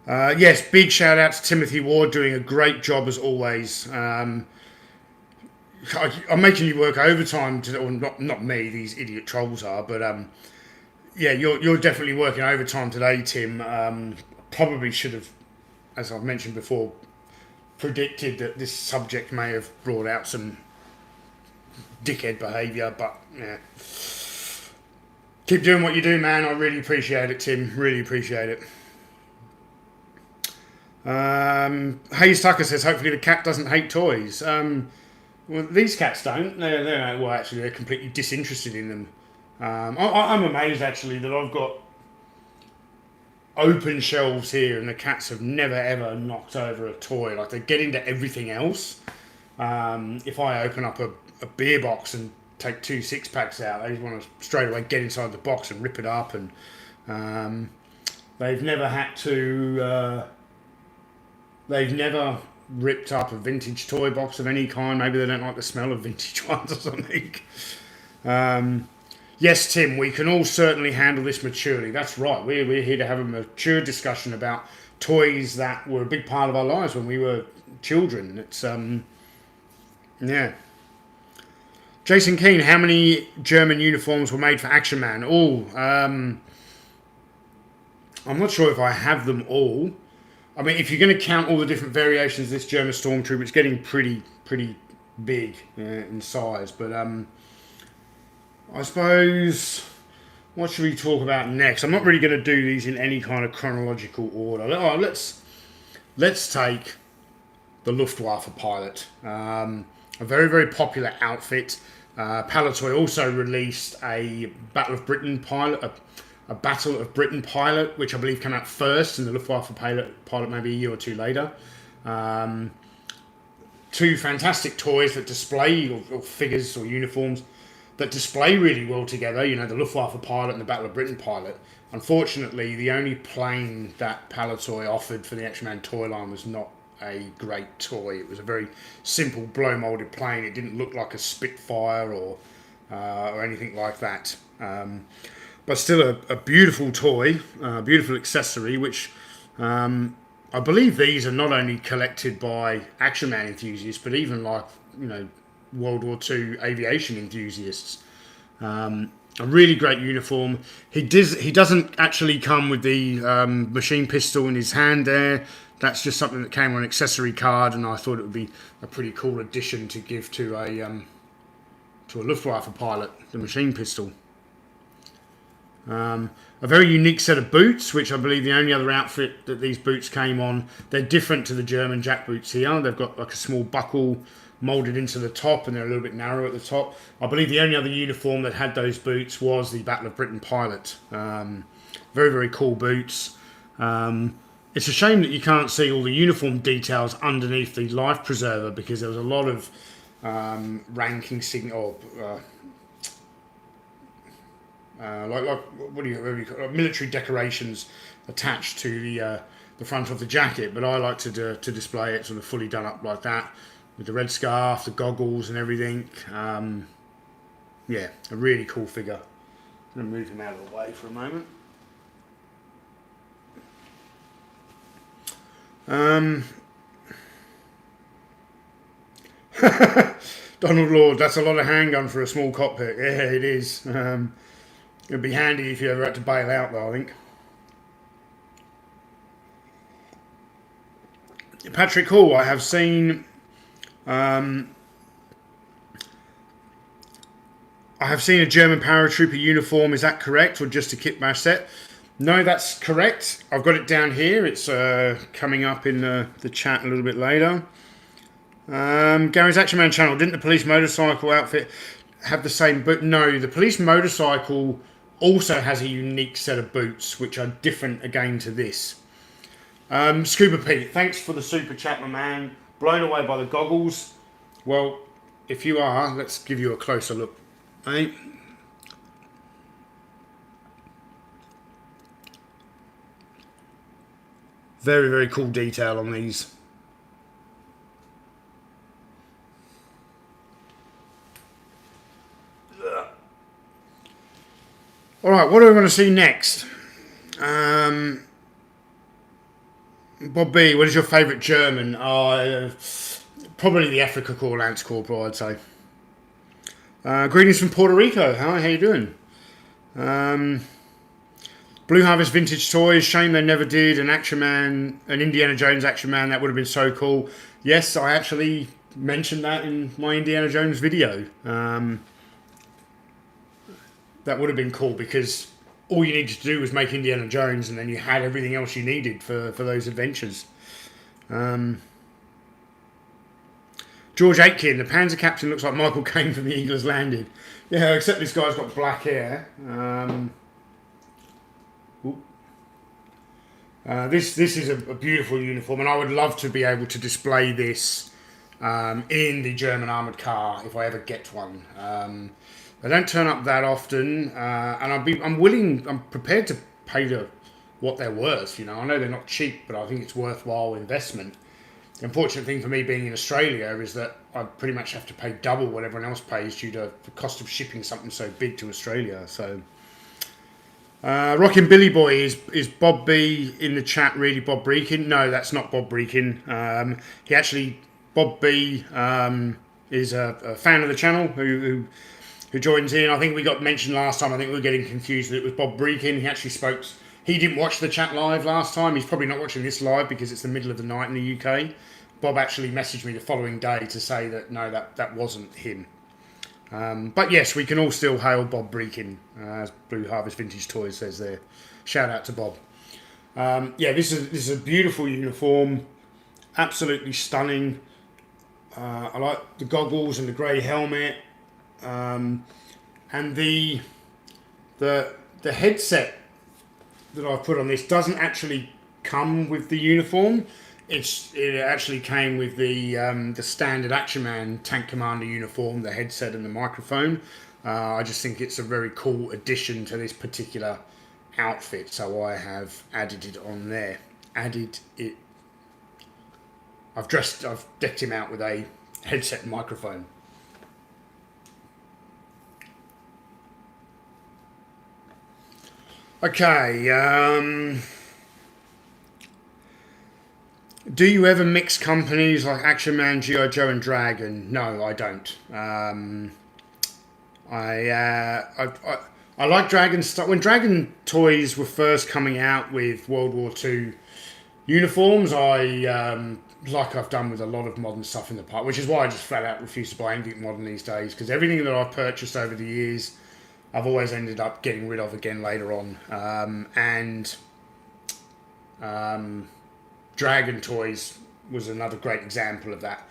Yes, big shout out to Timothy Ward, doing a great job as always. I'm making you work overtime, or not me, these idiot trolls are, but yeah, you're definitely working overtime today, Tim. Probably should have, as I've mentioned before, predicted that this subject may have brought out some dickhead behaviour, but yeah. Keep doing what you do, man. I really appreciate it, Tim. Really appreciate it. Hayes Tucker says, hopefully the cat doesn't hate toys. Well, these cats don't. Well, actually, they're completely disinterested in them. I'm amazed, actually, that I've got open shelves here and the cats have never, ever knocked over a toy. Like, they get into everything else. If I open up a beer box and take 2 6-packs out, they want to straight away get inside the box and rip it up. And they've never had to... they've never ripped up a vintage toy box of any kind. Maybe they don't like the smell of vintage ones or something. Yes, Tim, we can all certainly handle this maturely. That's right. We're here to have a mature discussion about toys that were a big part of our lives when we were children. It's, yeah. Jason Keane, how many German uniforms were made for Action Man? I'm not sure if I have them all. I mean, if you're going to count all the different variations of this German Stormtrooper, it's getting pretty big in size. But I suppose, what should we talk about next? I'm not really going to do these in any kind of chronological order. Let's take the Luftwaffe pilot. A very, very popular outfit. Palitoy also released a Battle of Britain pilot, a Battle of Britain pilot, which I believe came out first, and the Luftwaffe pilot maybe a year or 2 later. 2 fantastic toys that display, or figures or uniforms, that display really well together. You know, the Luftwaffe pilot and the Battle of Britain pilot. Unfortunately, the only plane that Palitoy offered for the Action Man toy line was not a great toy. It was a very simple blow-molded plane. It didn't look like a Spitfire or anything like that. But still a beautiful toy, beautiful accessory, which I believe these are not only collected by Action Man enthusiasts, but even like, you know, World War II aviation enthusiasts. A really great uniform. He doesn't actually come with the machine pistol in his hand there. That's just something that came on an accessory card, and I thought it would be a pretty cool addition to give to a Luftwaffe pilot, the machine pistol. A very unique set of boots, which I believe the only other outfit that these boots came on. They're different to the German jack boots here. They've got like a small buckle moulded into the top, and they're a little bit narrow at the top. I believe the only other uniform that had those boots was the Battle of Britain pilot. Very, very cool boots. It's a shame that you can't see all the uniform details underneath the life preserver, because there was a lot of ranking signal, military decorations attached to the front of the jacket. But I like to display it sort of fully done up like that, with the red scarf, the goggles, and everything. Yeah, a really cool figure. I'm going to move him out of the way for a moment. Donald Lord, that's a lot of handgun for a small cockpit. Yeah, it is. It'd be handy if you ever had to bail out, though, I think. Patrick Hall, I have seen. I have seen a German paratrooper uniform. Is that correct, or just a kit bash set? No, that's correct. I've got it down here. It's coming up in the chat a little bit later. Gary's Action Man channel. Didn't the police motorcycle outfit have the same boot? No, the police motorcycle also has a unique set of boots, which are different again to this. Scuba Pete, thanks for the super chat, my man. Blown away by the goggles. Well, if you are, let's give you a closer look. Right. Very, very cool detail on these. All right, what do we want to see next? Bob B, what is your favourite German? Probably the Africa Corps Lance Corporal, I'd say. Greetings from Puerto Rico. How you doing? Blue Harvest Vintage Toys. Shame they never did an Action Man, an Indiana Jones Action Man. That would have been so cool. Yes, I actually mentioned that in my Indiana Jones video. That would have been cool because all you needed to do was make Indiana Jones and then you had everything else you needed for those adventures. George Aitken, the Panzer Captain looks like Michael Caine from The Eagle Has Landed. Yeah, except this guy's got black hair. This is a beautiful uniform, and I would love to be able to display this in the German armoured car if I ever get one. They don't turn up that often, and I'm prepared to pay what they're worth. You know, I know they're not cheap, but I think it's worthwhile investment. The unfortunate thing for me being in Australia is that I pretty much have to pay double what everyone else pays due to the cost of shipping something so big to Australia. So, Rockin' Billy Boy, is Bob B in the chat really Bob Breakin? No, that's not Bob Breakin. Bob B is a fan of the channel who joins in. I think we got mentioned last time. I think we were getting confused that it was Bob Breakin. He actually spoke. He didn't watch the chat live last time. He's probably not watching this live because it's the middle of the night in the UK. Bob actually messaged me the following day to say that no, that wasn't him. But yes, we can all still hail Bob Breakin, as Blue Harvest Vintage Toys says there. Shout out to Bob. Yeah, this is a beautiful uniform, absolutely stunning. I like the goggles and the grey helmet, and the headset that I've put on this doesn't actually come with the uniform. It actually came with the standard Action Man Tank Commander uniform, the headset and the microphone. I just think it's a very cool addition to this particular outfit, so I have added it on there. I've decked him out with a headset and microphone. Okay, do you ever mix companies like Action Man, G.I. Joe and Dragon? No, I don't. I like Dragon stuff. When Dragon toys were first coming out with World War II uniforms, like I've done with a lot of modern stuff in the past, which is why I just flat out refuse to buy anything modern these days, because everything that I've purchased over the years, I've always ended up getting rid of again later on. Dragon toys was another great example of that.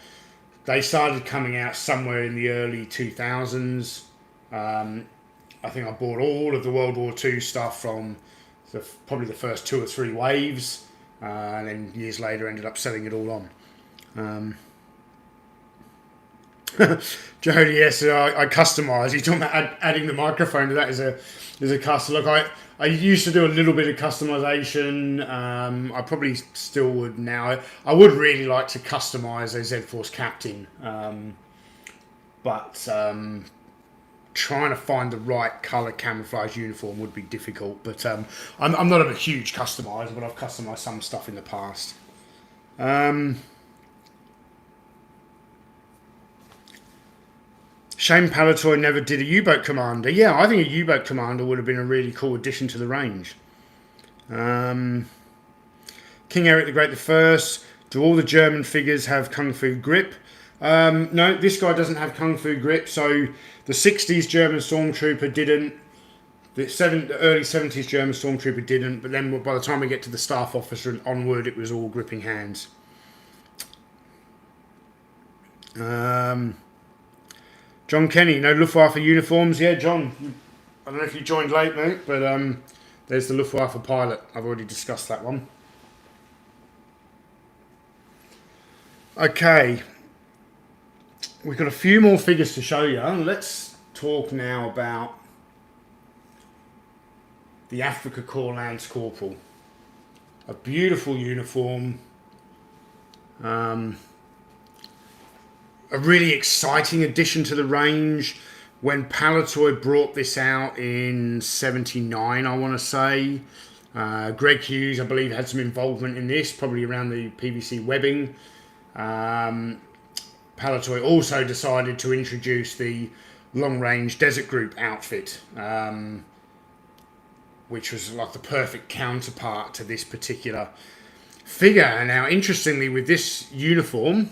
They started coming out somewhere in the early 2000s. I think I bought all of the World War II stuff from probably the first 2 or 3 waves, and then years later ended up selling it all on. Jody, yes, I customise. You're talking about adding the microphone to that as a custom. Look, I used to do a little bit of customisation. I probably still would now. I would really like to customise a Z-Force Captain, but trying to find the right colour camouflage uniform would be difficult. But I'm not a huge customiser, but I've customised some stuff in the past. Shane Palatoy never did a U-boat commander. Yeah, I think a U-boat commander would have been a really cool addition to the range. King Eric the Great the First. Do all the German figures have Kung Fu grip? No, this guy doesn't have Kung Fu grip. So the 60s German Stormtrooper didn't. The early 70s German Stormtrooper didn't. But then by the time we get to the Staff Officer and onward, it was all gripping hands. John Kenny, no Luftwaffe uniforms. Yeah, John, I don't know if you joined late, mate, but there's the Luftwaffe pilot. I've already discussed that one. Okay, we've got a few more figures to show you. Let's talk now about the Afrika Korps Lance Corporal. A beautiful uniform. A really exciting addition to the range. When Palitoy brought this out in '79, I want to say, Greg Hughes, I believe, had some involvement in this, probably around the PVC webbing. Palitoy also decided to introduce the long-range Desert Group outfit, which was like the perfect counterpart to this particular figure. And now, interestingly, with this uniform,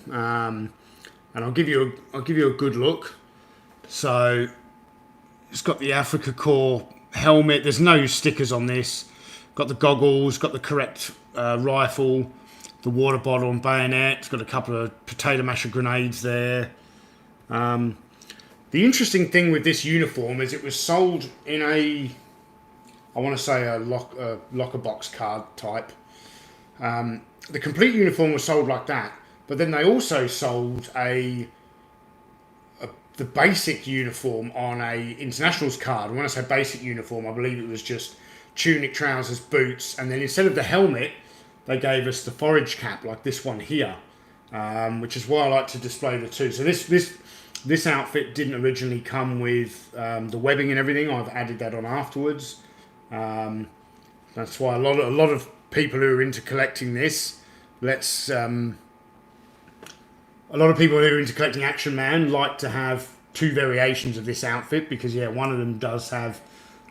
and I'll give you a good look. So it's got the Afrika Korps helmet. There's no stickers on this. Got the goggles. Got the correct rifle. The water bottle and bayonet. It's got a couple of potato masher grenades there. The interesting thing with this uniform is it was sold in a, I want to say a locker box card type. The complete uniform was sold like that, but then they also sold the basic uniform on a internationals card. And when I say basic uniform, I believe it was just tunic, trousers, boots, and then instead of the helmet, they gave us the forage cap like this one here, which is why I like to display the two. So this outfit didn't originally come with the webbing and everything. I've added that on afterwards. That's why a lot of people who are into collecting this, a lot of people who are into collecting Action Man like to have two variations of this outfit because, yeah, one of them does have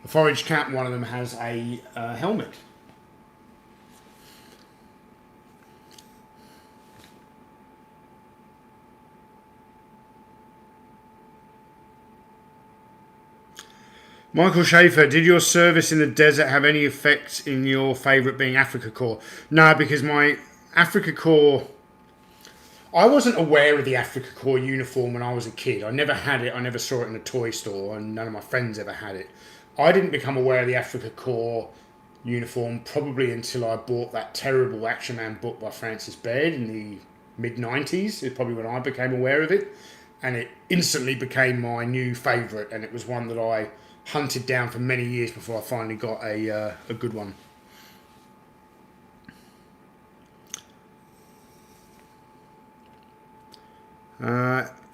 a forage cap, one of them has a helmet. Michael Schaefer, did your service in the desert have any effect in your favourite being Afrika Korps? No, because my Afrika Korps... I wasn't aware of the Afrika Korps uniform when I was a kid. I never had it. I never saw it in a toy store, and none of my friends ever had it. I didn't become aware of the Afrika Korps uniform probably until I bought that terrible Action Man book by Francis Baird in the mid-90s. It's probably when I became aware of it, and it instantly became my new favourite, and it was one that I hunted down for many years before I finally got a good one.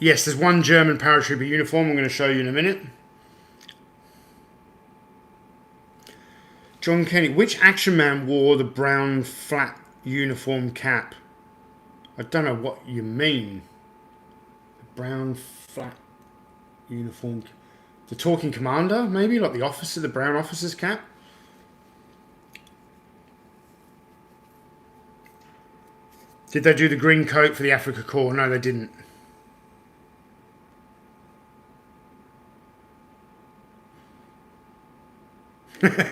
Yes, there's one German paratrooper uniform I'm going to show you in a minute. John Kenny, which Action Man wore the brown flat uniform cap? I don't know what you mean. The brown flat uniform. The Talking Commander, maybe? Like the officer, the brown officer's cap? Did they do the green coat for the Afrika Korps? No, they didn't.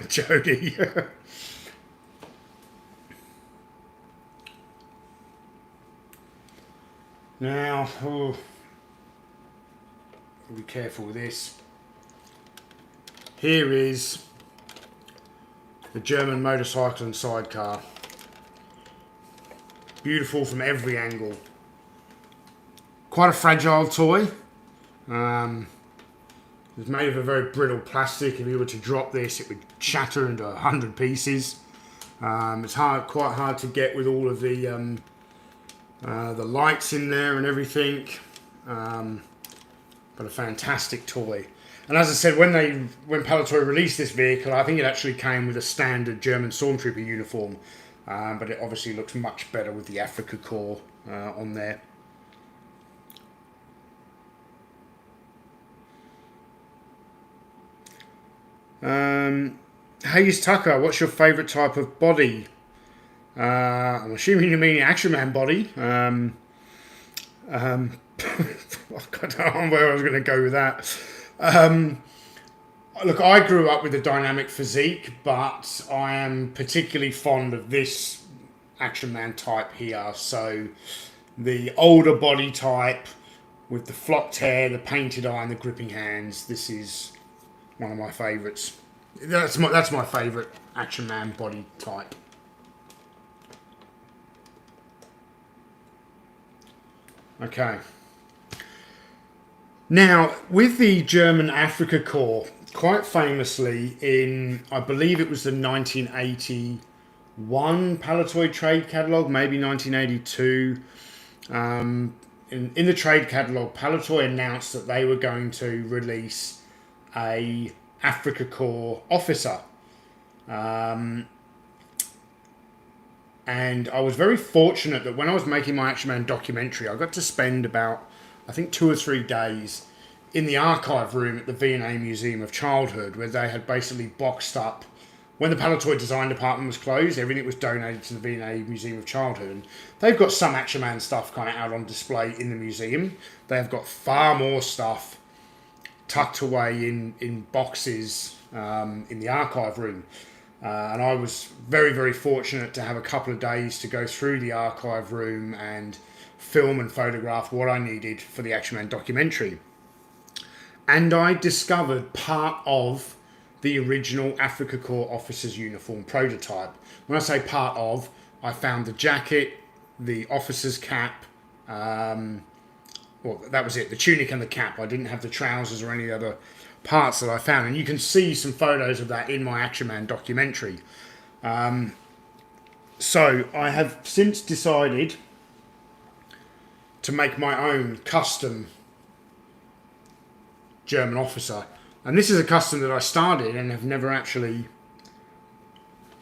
Jody. Now, be careful with this. Here is the German motorcycle and sidecar. Beautiful from every angle. Quite a fragile toy. It's made of a very brittle plastic. If you were to drop this, it would shatter into 100 pieces. It's quite hard to get with all of the lights in there and everything. But a fantastic toy. And as I said, when Palitoy released this vehicle, I think it actually came with a standard German Stormtrooper uniform. But it obviously looks much better with the Afrika Korps on there. Hayes Tucker, what's your favourite type of body? I'm assuming you mean Action Man body. I don't know where I was going to go with that. Look, I grew up with a dynamic physique, but I am particularly fond of this Action Man type here. So the older body type with the flopped hair, the painted eye, and the gripping hands. This is one of my favourites. That's my favourite Action Man body type. Okay. Now, with the German Afrika Korps, quite famously in, I believe it was the 1981 Palatoy Trade Catalogue, maybe 1982. In the trade catalogue, Palatoy announced that they were going to release a Afrika Korps officer. And I was very fortunate that when I was making my Action Man documentary, I got to spend about, I think, 2 or 3 days in the archive room at the V&A Museum of Childhood, where they had basically boxed up. When the Palatoy Design Department was closed, everything was donated to the V&A Museum of Childhood. And they've got some Action Man stuff kind of out on display in the museum. They've got far more stuff tucked away in boxes in the archive room. And I was very, very fortunate to have a couple of days to go through the archive room and film and photograph what I needed for the Action Man documentary. And I discovered part of the original Afrika Korps officer's uniform prototype. When I say part of, I found the jacket, the officer's cap, well, that was it, the tunic and the cap. I didn't have the trousers or any other parts that I found. And you can see some photos of that in my Action Man documentary. So I have since decided to make my own custom German officer. And this is a custom that I started and have never actually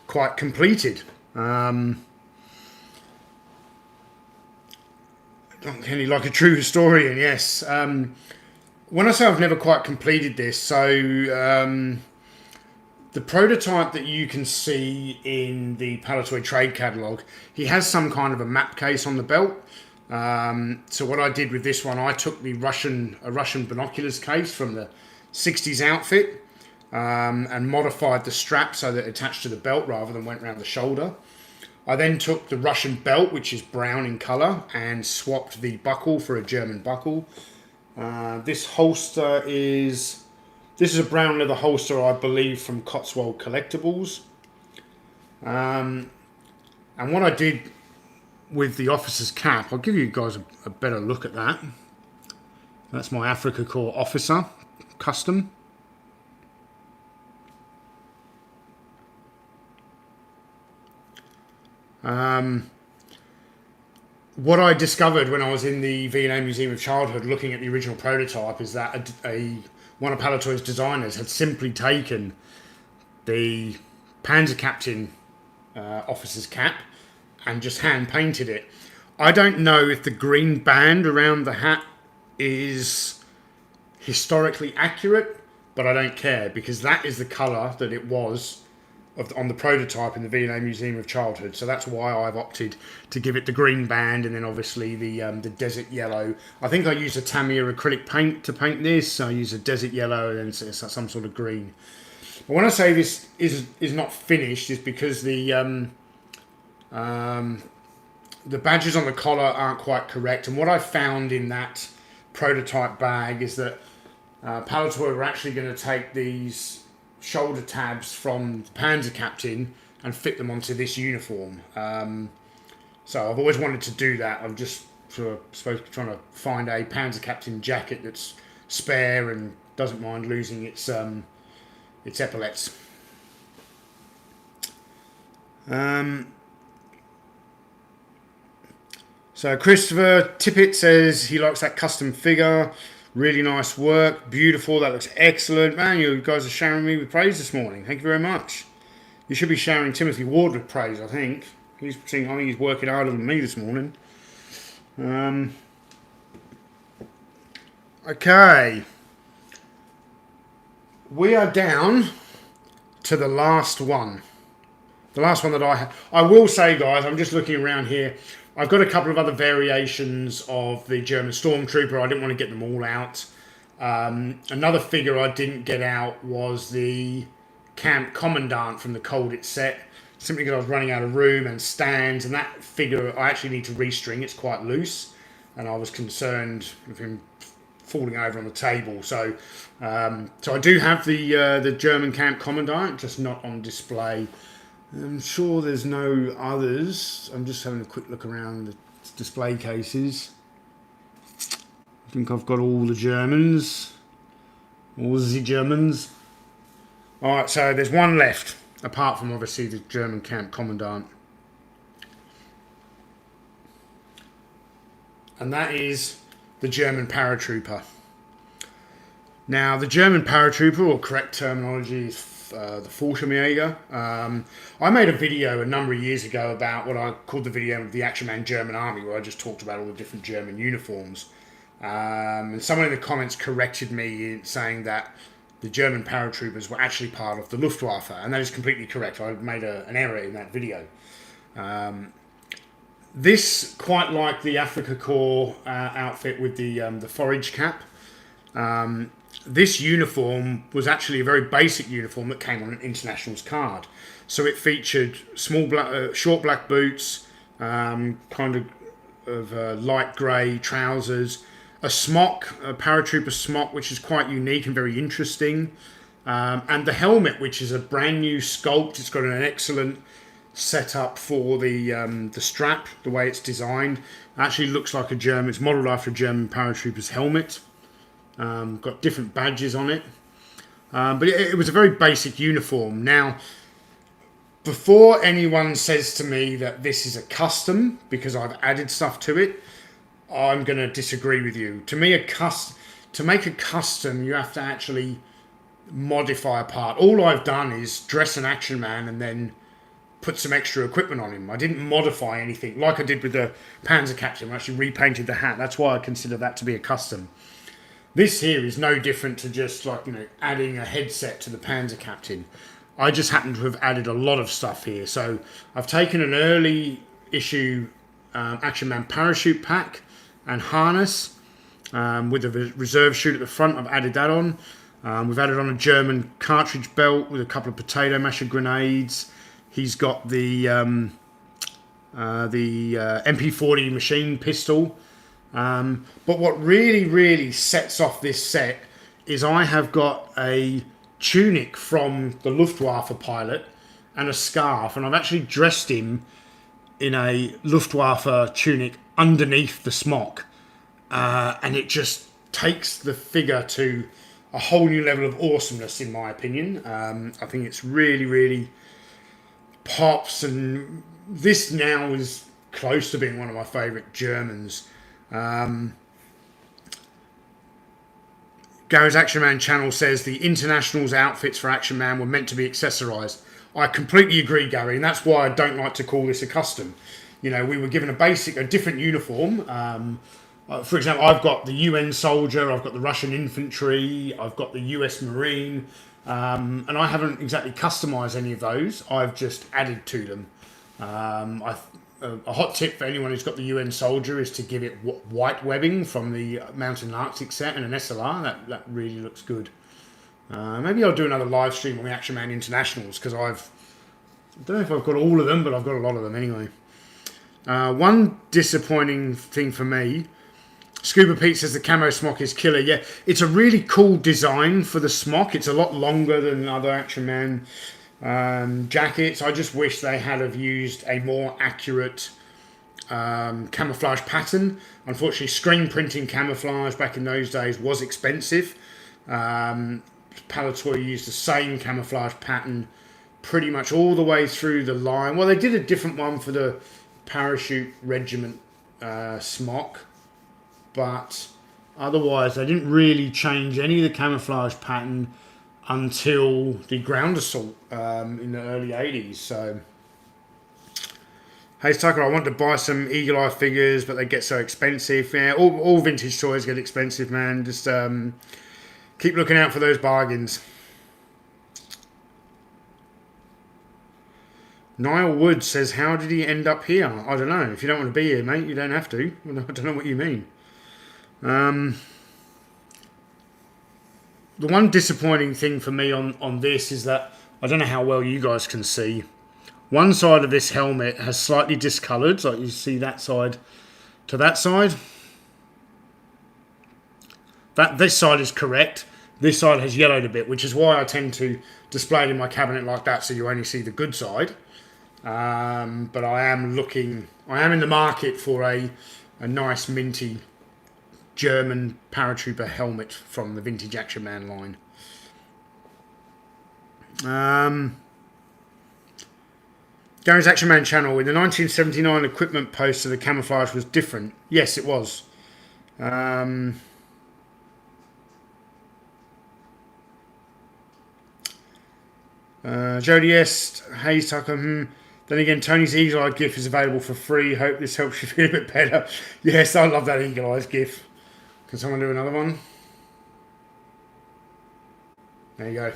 quite completed. Kenny, like a true historian, yes. When I say I've never quite completed this, so the prototype that you can see in the Palatoy Trade Catalogue, he has some kind of a map case on the belt. So what I did with this one, I took a Russian binoculars case from the 60s outfit and modified the strap so that it attached to the belt rather than went around the shoulder. I then took the Russian belt, which is brown in colour, and swapped the buckle for a German buckle. This holster is a brown leather holster, I believe, from Cotswold Collectibles. And what I did with the officer's cap, I'll give you guys a better look at that. That's my Afrika Korps officer custom. What I discovered when I was in the V&A Museum of Childhood looking at the original prototype is that one of Palatoy's designers had simply taken the Panzer Captain officer's cap and just hand painted it. I don't know if the green band around the hat is historically accurate, but I don't care because that is the colour that it was on the prototype in the V&A Museum of Childhood. So that's why I've opted to give it the green band and then obviously the desert yellow. I think I used a Tamiya acrylic paint to paint this. So I used a desert yellow and some sort of green. But when I say this is not finished, it's because the badges on the collar aren't quite correct. And what I found in that prototype bag is that Palatoy were actually going to take these shoulder tabs from the Panzer Captain and fit them onto this uniform. So I've always wanted to do that. I'm just sort of trying to find a Panzer Captain jacket that's spare and doesn't mind losing its epaulets. So Christopher Tippett says he likes that custom figure. Really nice work. Beautiful. That looks excellent. Man, you guys are showering me with praise this morning. Thank you very much. You should be showering Timothy Ward with praise, I think. I think he's working harder than me this morning. Okay. We are down to the last one. The last one that I will say, guys, I'm just looking around here. I've got a couple of other variations of the German Stormtrooper. I didn't want to get them all out. Another figure I didn't get out was the Camp Commandant from the Cold It set. Simply because I was running out of room and stands, and that figure I actually need to restring. It's quite loose, and I was concerned with him falling over on the table. So, so I do have the German Camp Commandant, just not on display. I'm sure there's no others. I'm just having a quick look around the display cases. I think I've got all the Germans. All the Germans. Alright, so there's one left, apart from obviously the German Camp Commandant. And that is the German Paratrooper. Now, the German Paratrooper, or correct terminology, is the Fallschirmjäger. I made a video a number of years ago about what I called the video of the Action Man German Army, where I just talked about all the different German uniforms. And someone in the comments corrected me in saying that the German paratroopers were actually part of the Luftwaffe, and that is completely correct. I made an error in that video. This, quite like the Afrika Korps outfit with the forage cap, this uniform was actually a very basic uniform that came on an internationals card. So it featured small black, short black boots, kind of light grey trousers, a smock, a paratrooper smock, which is quite unique and very interesting, and the helmet, which is a brand new sculpt. It's got an excellent setup for the strap, the way it's designed. It actually looks like a German. It's modelled after a German paratrooper's helmet. Got different badges on it, but it was a very basic uniform. Now, before anyone says to me that this is a custom because I've added stuff to it, I'm going to disagree with you. To me, to make a custom, you have to actually modify a part. All I've done is dress an Action Man and then put some extra equipment on him. I didn't modify anything like I did with the Panzer Captain. I actually repainted the hat. That's why I consider that to be a custom. This here is no different to just like, you know, adding a headset to the Panzer Captain. I just happen to have added a lot of stuff here. So I've taken an early issue Action Man parachute pack and harness with a reserve chute at the front. I've added that on. We've added on a German cartridge belt with a couple of potato masher grenades. He's got the MP40 machine pistol. But what really sets off this set is I have got a tunic from the Luftwaffe pilot and a scarf, and I've actually dressed him in a Luftwaffe tunic underneath the smock, and it just takes the figure to a whole new level of awesomeness, in my opinion. I think it's really pops, and this now is close to being one of my favourite Germans. Gary's Action Man channel says the internationals outfits for Action Man were meant to be accessorised. I completely agree, Gary, and that's why I don't like to call this a custom. You know, we were given a different uniform. For example, I've got the UN soldier, I've got the Russian infantry, I've got the US Marine, and I haven't exactly customised any of those. I've just added to them. A hot tip for anyone who's got the UN soldier is to give it white webbing from the Mountain Arctic set and an SLR. That really looks good. Maybe I'll do another live stream on the Action Man Internationals, because I don't know if I've got all of them, but I've got a lot of them anyway. One disappointing thing for me, Scuba Pete says the camo smock is killer. Yeah, it's a really cool design for the smock. It's a lot longer than other Action Man jackets. I just wish they had have used a more accurate camouflage pattern. Unfortunately, screen printing camouflage back in those days was expensive. Palitoy used the same camouflage pattern pretty much all the way through the line. Well, they did a different one for the parachute regiment smock, but otherwise they didn't really change any of the camouflage pattern until the ground assault in the early 80s. So, hey Tucker, I want to buy some Eagle Eye figures, but they get so expensive. Yeah, all vintage toys get expensive, man. Just keep looking out for those bargains. Niall Wood says, how did he end up here? I don't know. If you don't want to be here, mate, you don't have to. I don't know what you mean. The one disappointing thing for me on this is that, I don't know how well you guys can see, one side of this helmet has slightly discoloured, like you see that side to that side. This side is correct. This side has yellowed a bit, which is why I tend to display it in my cabinet like that, so you only see the good side. But I am in the market for a nice minty German paratrooper helmet from the Vintage Action Man line. Gary's Action Man channel, in the 1979 equipment poster, the camouflage was different. Yes, it was. Jody S. Hayes Tucker. Then again, Tony's Eagle Eye GIF is available for free. Hope this helps you feel a bit better. Yes, I love that Eagle Eyes GIF. Can someone do another one? There you go.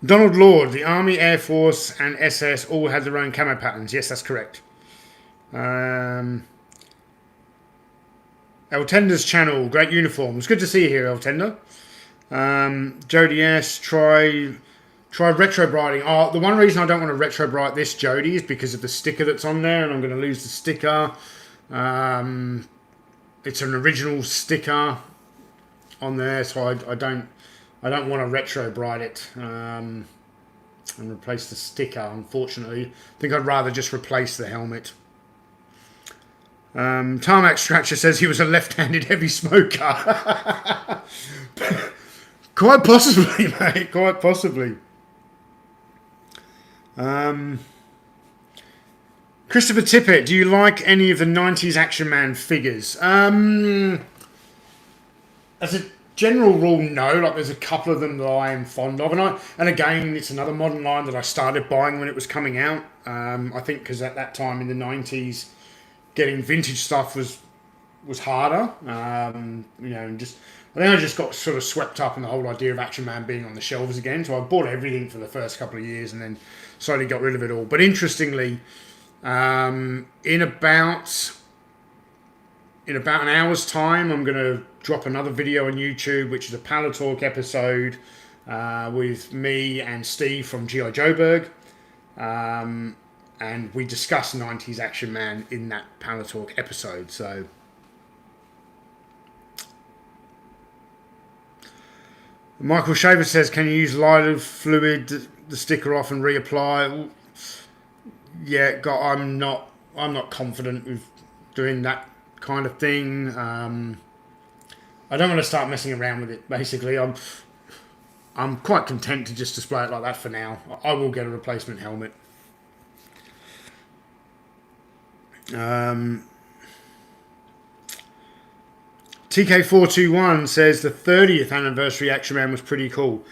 Donald Lord, the Army, Air Force, and SS all had their own camo patterns. Yes, that's correct. Eltender's channel, great uniforms. Good to see you here, Eltender. Jody S, try retro brighting. Oh, the one reason I don't want to retro bright this, Jody, is because of the sticker that's on there, and I'm going to lose the sticker. It's an original sticker on there, so I don't want to retro bright it and replace the sticker. Unfortunately, I think I'd rather just replace the helmet. Tarmac Scratcher says he was a left-handed heavy smoker. Quite possibly, mate. Quite possibly. Christopher Tippett, do you like any of the 90s Action Man figures? As a general rule, no. Like, there's a couple of them that I am fond of, and again, it's another modern line that I started buying when it was coming out. I think because at that time in the 90s, getting vintage stuff was harder. You know, and I think I just got sort of swept up in the whole idea of Action Man being on the shelves again. So I bought everything for the first couple of years and then slowly got rid of it all. But interestingly, in about an hour's time, I'm going to drop another video on YouTube, which is a Palo Talk episode with me and Steve from G.I. Joeberg. And we discuss 90s Action Man in that Palo Talk episode. So Michael Shaver says, can you use lighter fluid, the sticker off and reapply? Yeah, I'm not confident with doing that kind of thing. I don't want to start messing around with it. Basically, I'm quite content to just display it like that for now. I will get a replacement helmet. TK421 says the 30th anniversary Action Man was pretty cool.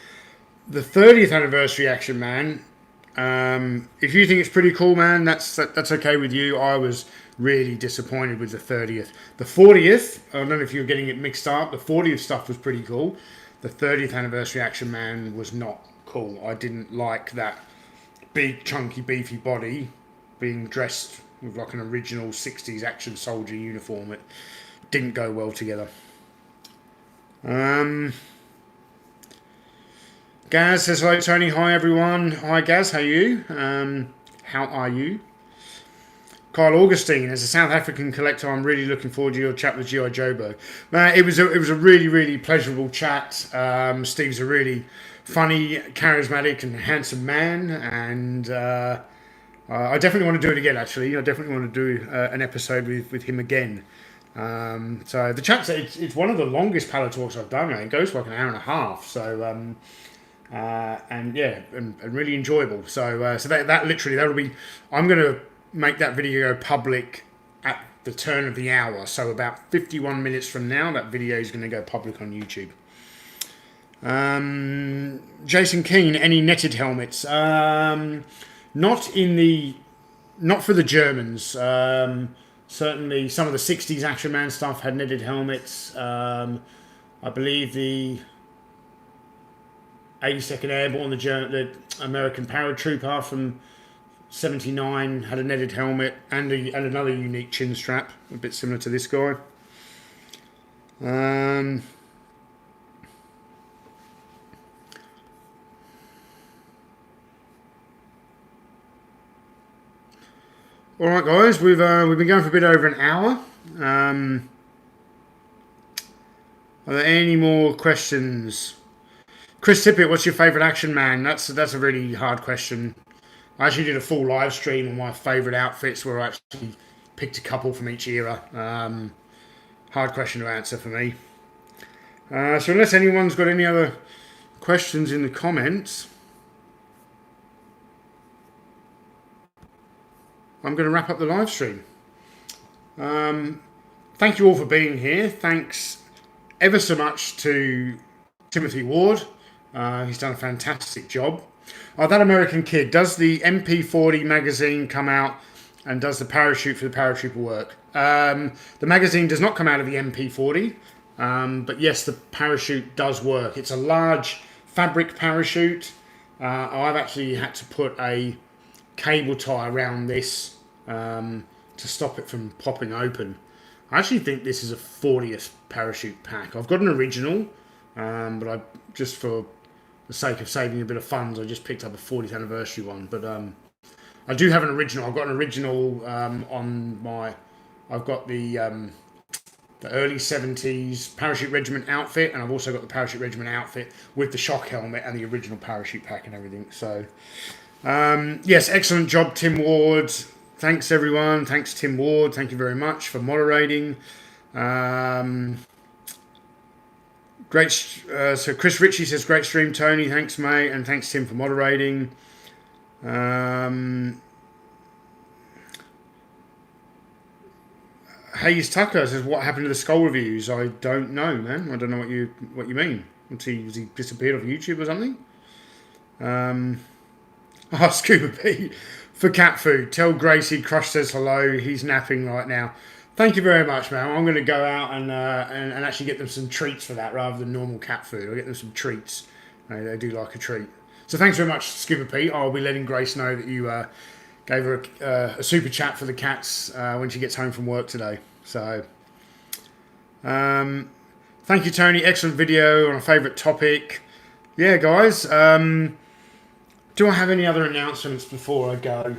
The 30th anniversary Action Man, if you think it's pretty cool, man, that's okay with you. I was really disappointed with the 30th. The 40th, I don't know if you're getting it mixed up, the 40th stuff was pretty cool. The 30th anniversary Action Man was not cool. I didn't like that big, chunky, beefy body being dressed with like an original 60s action soldier uniform. It didn't go well together. Gaz says, hello Tony, hi everyone. Hi Gaz, how are you? How are you? Kyle Augustine, as a South African collector, I'm really looking forward to your chat with G.I. Joeberg. It was a really, really pleasurable chat. Steve's a really funny, charismatic and handsome man, and I definitely want to do it again, actually. I definitely want to do an episode with him again. So the chat's, it's one of the longest Palo Talks I've done. It goes for like an hour and a half. So, and yeah, and really enjoyable. So that literally, that'll be, I'm going to make that video go public at the turn of the hour. So about 51 minutes from now, that video is going to go public on YouTube. Jason Keane, any netted helmets? Not for the Germans. Certainly some of the 60s Action Man stuff had netted helmets. I believe the 82nd Airborne, the American paratrooper from 79, had a netted helmet and another unique chin strap, a bit similar to this guy. All right, guys, we've been going for a bit over an hour. Are there any more questions? Chris Tippett, what's your favourite action man? That's a really hard question. I actually did a full live stream on my favourite outfits where I actually picked a couple from each era. Hard question to answer for me. So unless anyone's got any other questions in the comments, I'm going to wrap up the live stream. Thank you all for being here. Thanks ever so much to Timothy Ward. He's done a fantastic job. That American Kid, does the MP40 magazine come out and does the parachute for the paratrooper work? The magazine does not come out of the MP40, but yes, the parachute does work. It's a large fabric parachute. I've actually had to put a cable tie around this to stop it from popping open. I actually think this is a 40th parachute pack. I've got an original, but I just for the sake of saving a bit of funds, I just picked up a 40th anniversary one. But I do have an original. I've got an original on my. I've got the early 70s parachute regiment outfit, and I've also got the parachute regiment outfit with the shock helmet and the original parachute pack and everything. So yes, excellent job, Tim Ward. Thanks everyone. Thanks Tim Ward. Thank you very much for moderating. Great. So Chris Ritchie says, great stream, Tony. Thanks, mate. And thanks, Tim, for moderating. Hayes Tucker says, what happened to the Skull reviews? I don't know, man. I don't know what you mean. Was he disappeared off YouTube or something? Scuba Pete. For cat food, tell Gracie Crush says hello. He's napping right now. Thank you very much, man. I'm going to go out and actually get them some treats for that rather than normal cat food. I'll get them some treats. They do like a treat. So thanks very much, Scuba Pete. I'll be letting Grace know that you gave her a super chat for the cats when she gets home from work today. So thank you, Tony. Excellent video on a favourite topic. Yeah, guys. Do I have any other announcements before I go?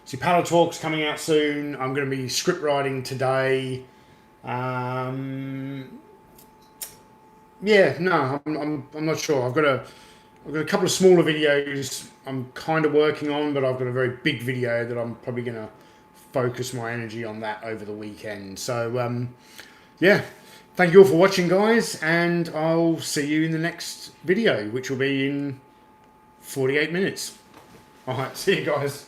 See, Paddle Talk's coming out soon. I'm going to be script writing today. Yeah, no, I'm not sure. I've got a couple of smaller videos I'm kind of working on, but I've got a very big video that I'm probably going to focus my energy on that over the weekend. So, yeah, thank you all for watching, guys, and I'll see you in the next video, which will be in 48 minutes. All right, see you guys.